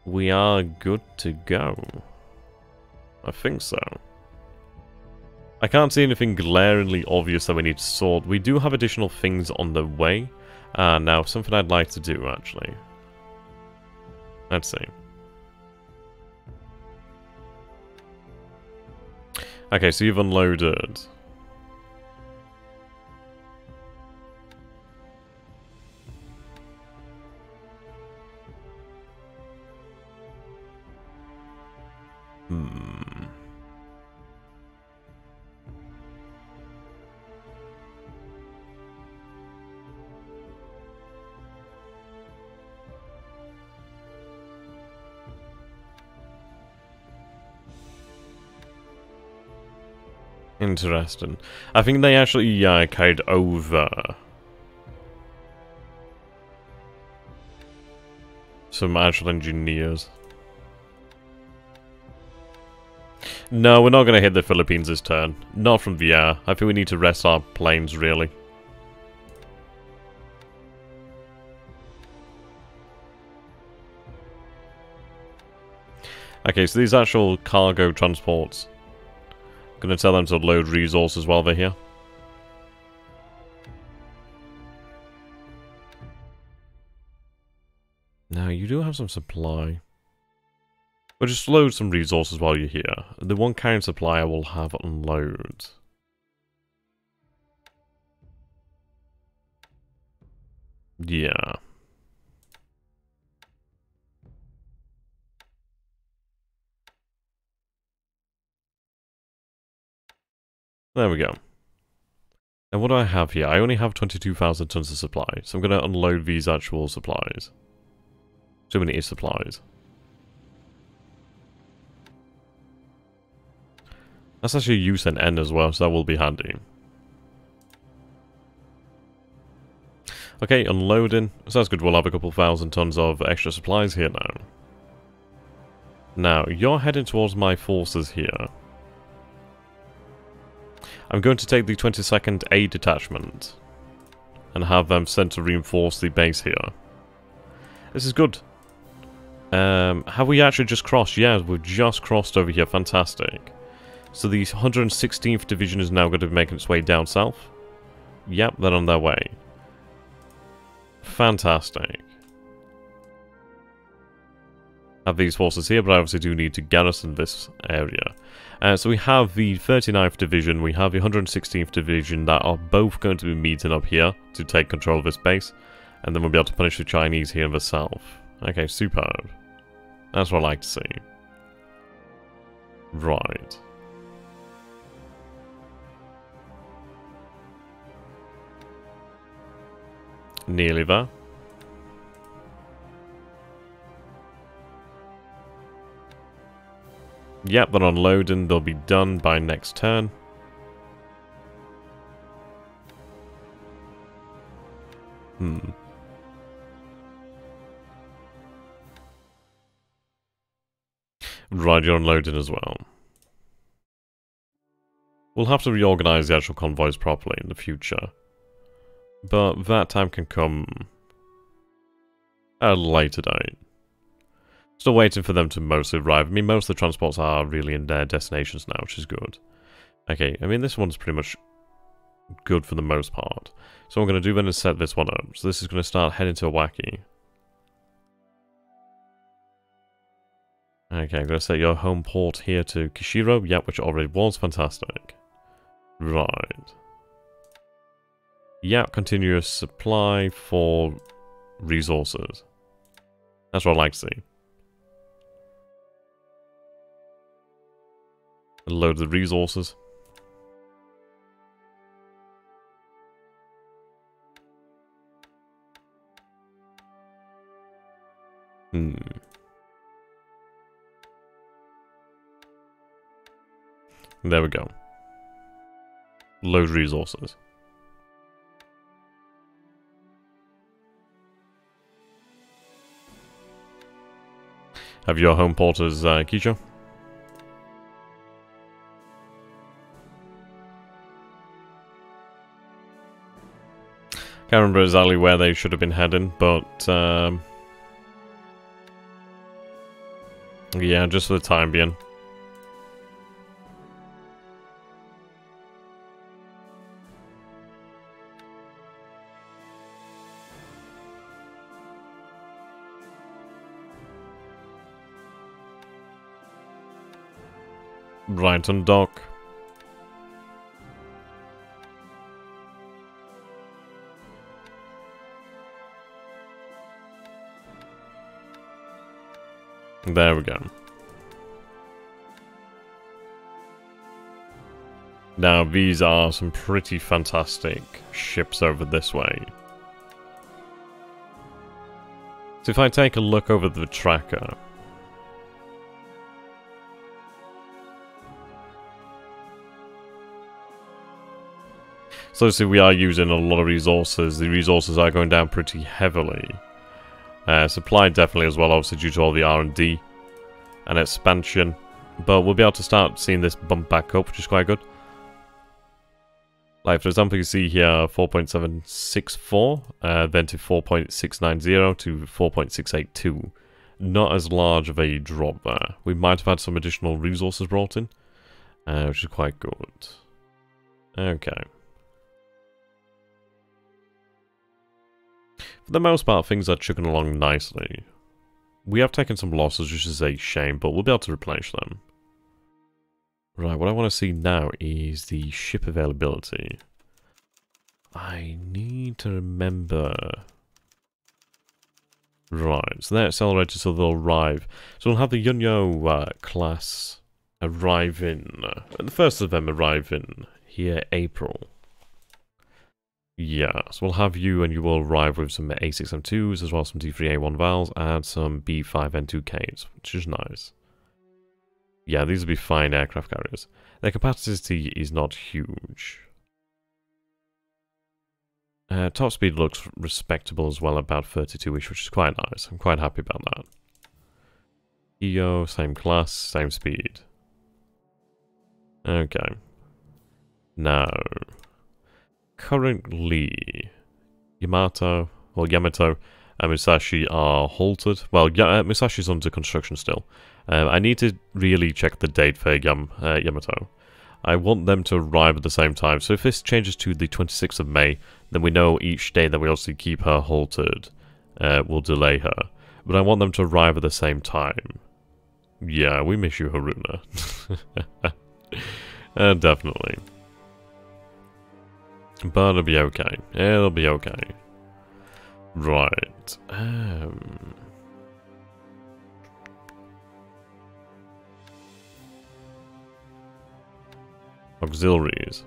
we are good to go. I think so. I can't see anything glaringly obvious that we need to sort. We do have additional things on the way. Now, something I'd like to do, actually. Let's see. Okay, so you've unloaded. Interesting. I think they actually carried over some actual engineers. No, we're not going to hit the Philippines this turn. Not from the air. I think we need to rest our planes, really. Okay, so these actual cargo transports. Gonna tell them to load resources while they're here. Now, you do have some supply. But just load some resources while you're here. The one carrying supply I will have unload. Yeah. There we go. And what do I have here? I only have 22,000 tons of supply, so I'm going to unload these actual supplies. Too many supplies. That's actually use and end as well, so that will be handy. Okay, unloading. So that's good, we'll have a couple thousand tons of extra supplies here now. Now, you're heading towards my forces here. I'm going to take the 22nd A detachment and have them sent to reinforce the base here. This is good. Have we actually just crossed? Yeah, we've just crossed over here. Fantastic. So the 116th Division is now going to be making its way down south. Yep, they're on their way. Fantastic. Have these forces here, but I obviously do need to garrison this area. So we have the 39th Division, we have the 116th Division that are both going to be meeting up here to take control of this base. And then we'll be able to punish the Chinese here in the south. Okay, superb. That's what I like to see. Right. Nearly there. Yep, they're unloading. They'll be done by next turn. Right, you're unloading as well. We'll have to reorganize the actual convoys properly in the future. But that time can come at a later date. Still waiting for them to mostly arrive. I mean, most of the transports are really in their destinations now, which is good. Okay, I mean, this one's pretty much good for the most part. So what I'm going to do then is set this one up. So this is going to start heading to Awaki. Okay, I'm going to set your home port here to Kishiro. Yep, which already was. Fantastic. Right. Yep, continuous supply for resources. That's what I like to see. Load the resources. There we go. Load resources. Have your home port as Kisho? Can't remember exactly where they should have been heading, but yeah, just for the time being. Right on dock. There we go. Now, these are some pretty fantastic ships over this way. So if I take a look over the tracker... So obviously we are using a lot of resources. The resources are going down pretty heavily. Supply definitely as well, obviously due to all the R&D and expansion. But we'll be able to start seeing this bump back up, which is quite good. Like, for example, you see here 4.764, then to 4.690 to 4.682. Not as large of a drop there. We might have had some additional resources brought in, which is quite good. Okay. For the most part, things are chugging along nicely. We have taken some losses, which is a shame, but we'll be able to replenish them. Right, what I want to see now is the ship availability. I need to remember... Right, so they're accelerated, so they'll arrive. So we'll have the Yunyo class arriving. The first of them arriving here April. Yeah, so we'll have you, and you will arrive with some A6M2s, as well as some D3A1 Vals, and some B5N2Ks, which is nice. Yeah, these will be fine aircraft carriers. Their capacity is not huge. Top speed looks respectable as well, about 32-ish, which is quite nice. I'm quite happy about that. EO, same class, same speed. Okay. Now, currently, Yamato and Musashi are halted. Well, Musashi's under construction still. I need to really check the date for Yamato. I want them to arrive at the same time. So if this changes to the 26th of May, then we know each day that we also keep her halted will delay her. But I want them to arrive at the same time. Yeah, we miss you, Haruna. Definitely. But it'll be okay. It'll be okay. Right. Auxiliaries.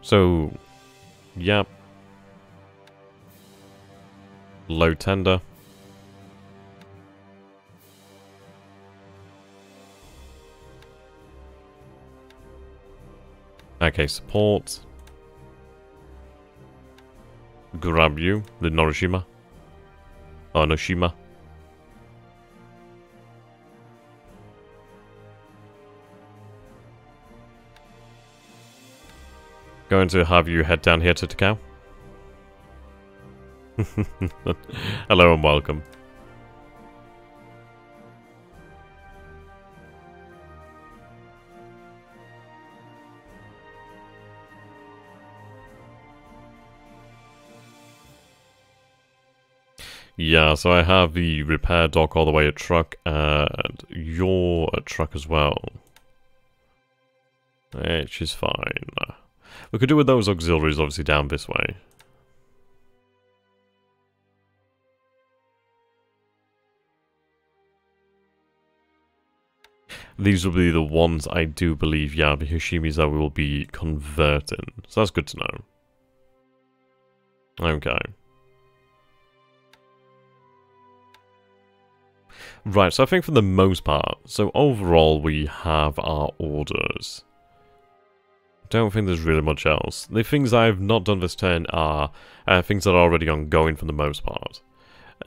So, yep. Low tender. Okay, support. Grab you, the Norishima. Or Noshima. Going to have you head down here to Takao. Hello and welcome. Yeah, so I have the repair dock all the way at truck, and you're a truck as well. Which is fine. We could do with those auxiliaries obviously down this way. These will be the ones I do believe, yeah, the Hashimis that we will be converting. So that's good to know. Okay. Right, so I think for the most part, so overall we have our orders. Don't think there's really much else. The things I've not done this turn are things that are already ongoing for the most part.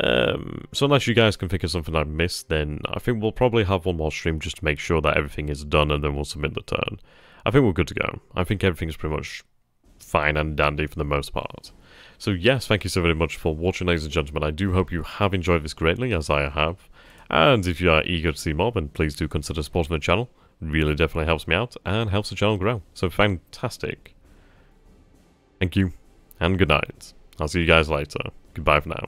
So unless you guys can think of something I've missed, then I think we'll probably have one more stream just to make sure that everything is done, and then we'll submit the turn. I think we're good to go. I think everything's pretty much fine and dandy for the most part. So yes, thank you so very much for watching, ladies and gentlemen. I do hope you have enjoyed this greatly, as I have. And if you are eager to see more, then please do consider supporting the channel. Really definitely helps me out and helps the channel grow. So fantastic. Thank you, and good night. I'll see you guys later. Goodbye for now.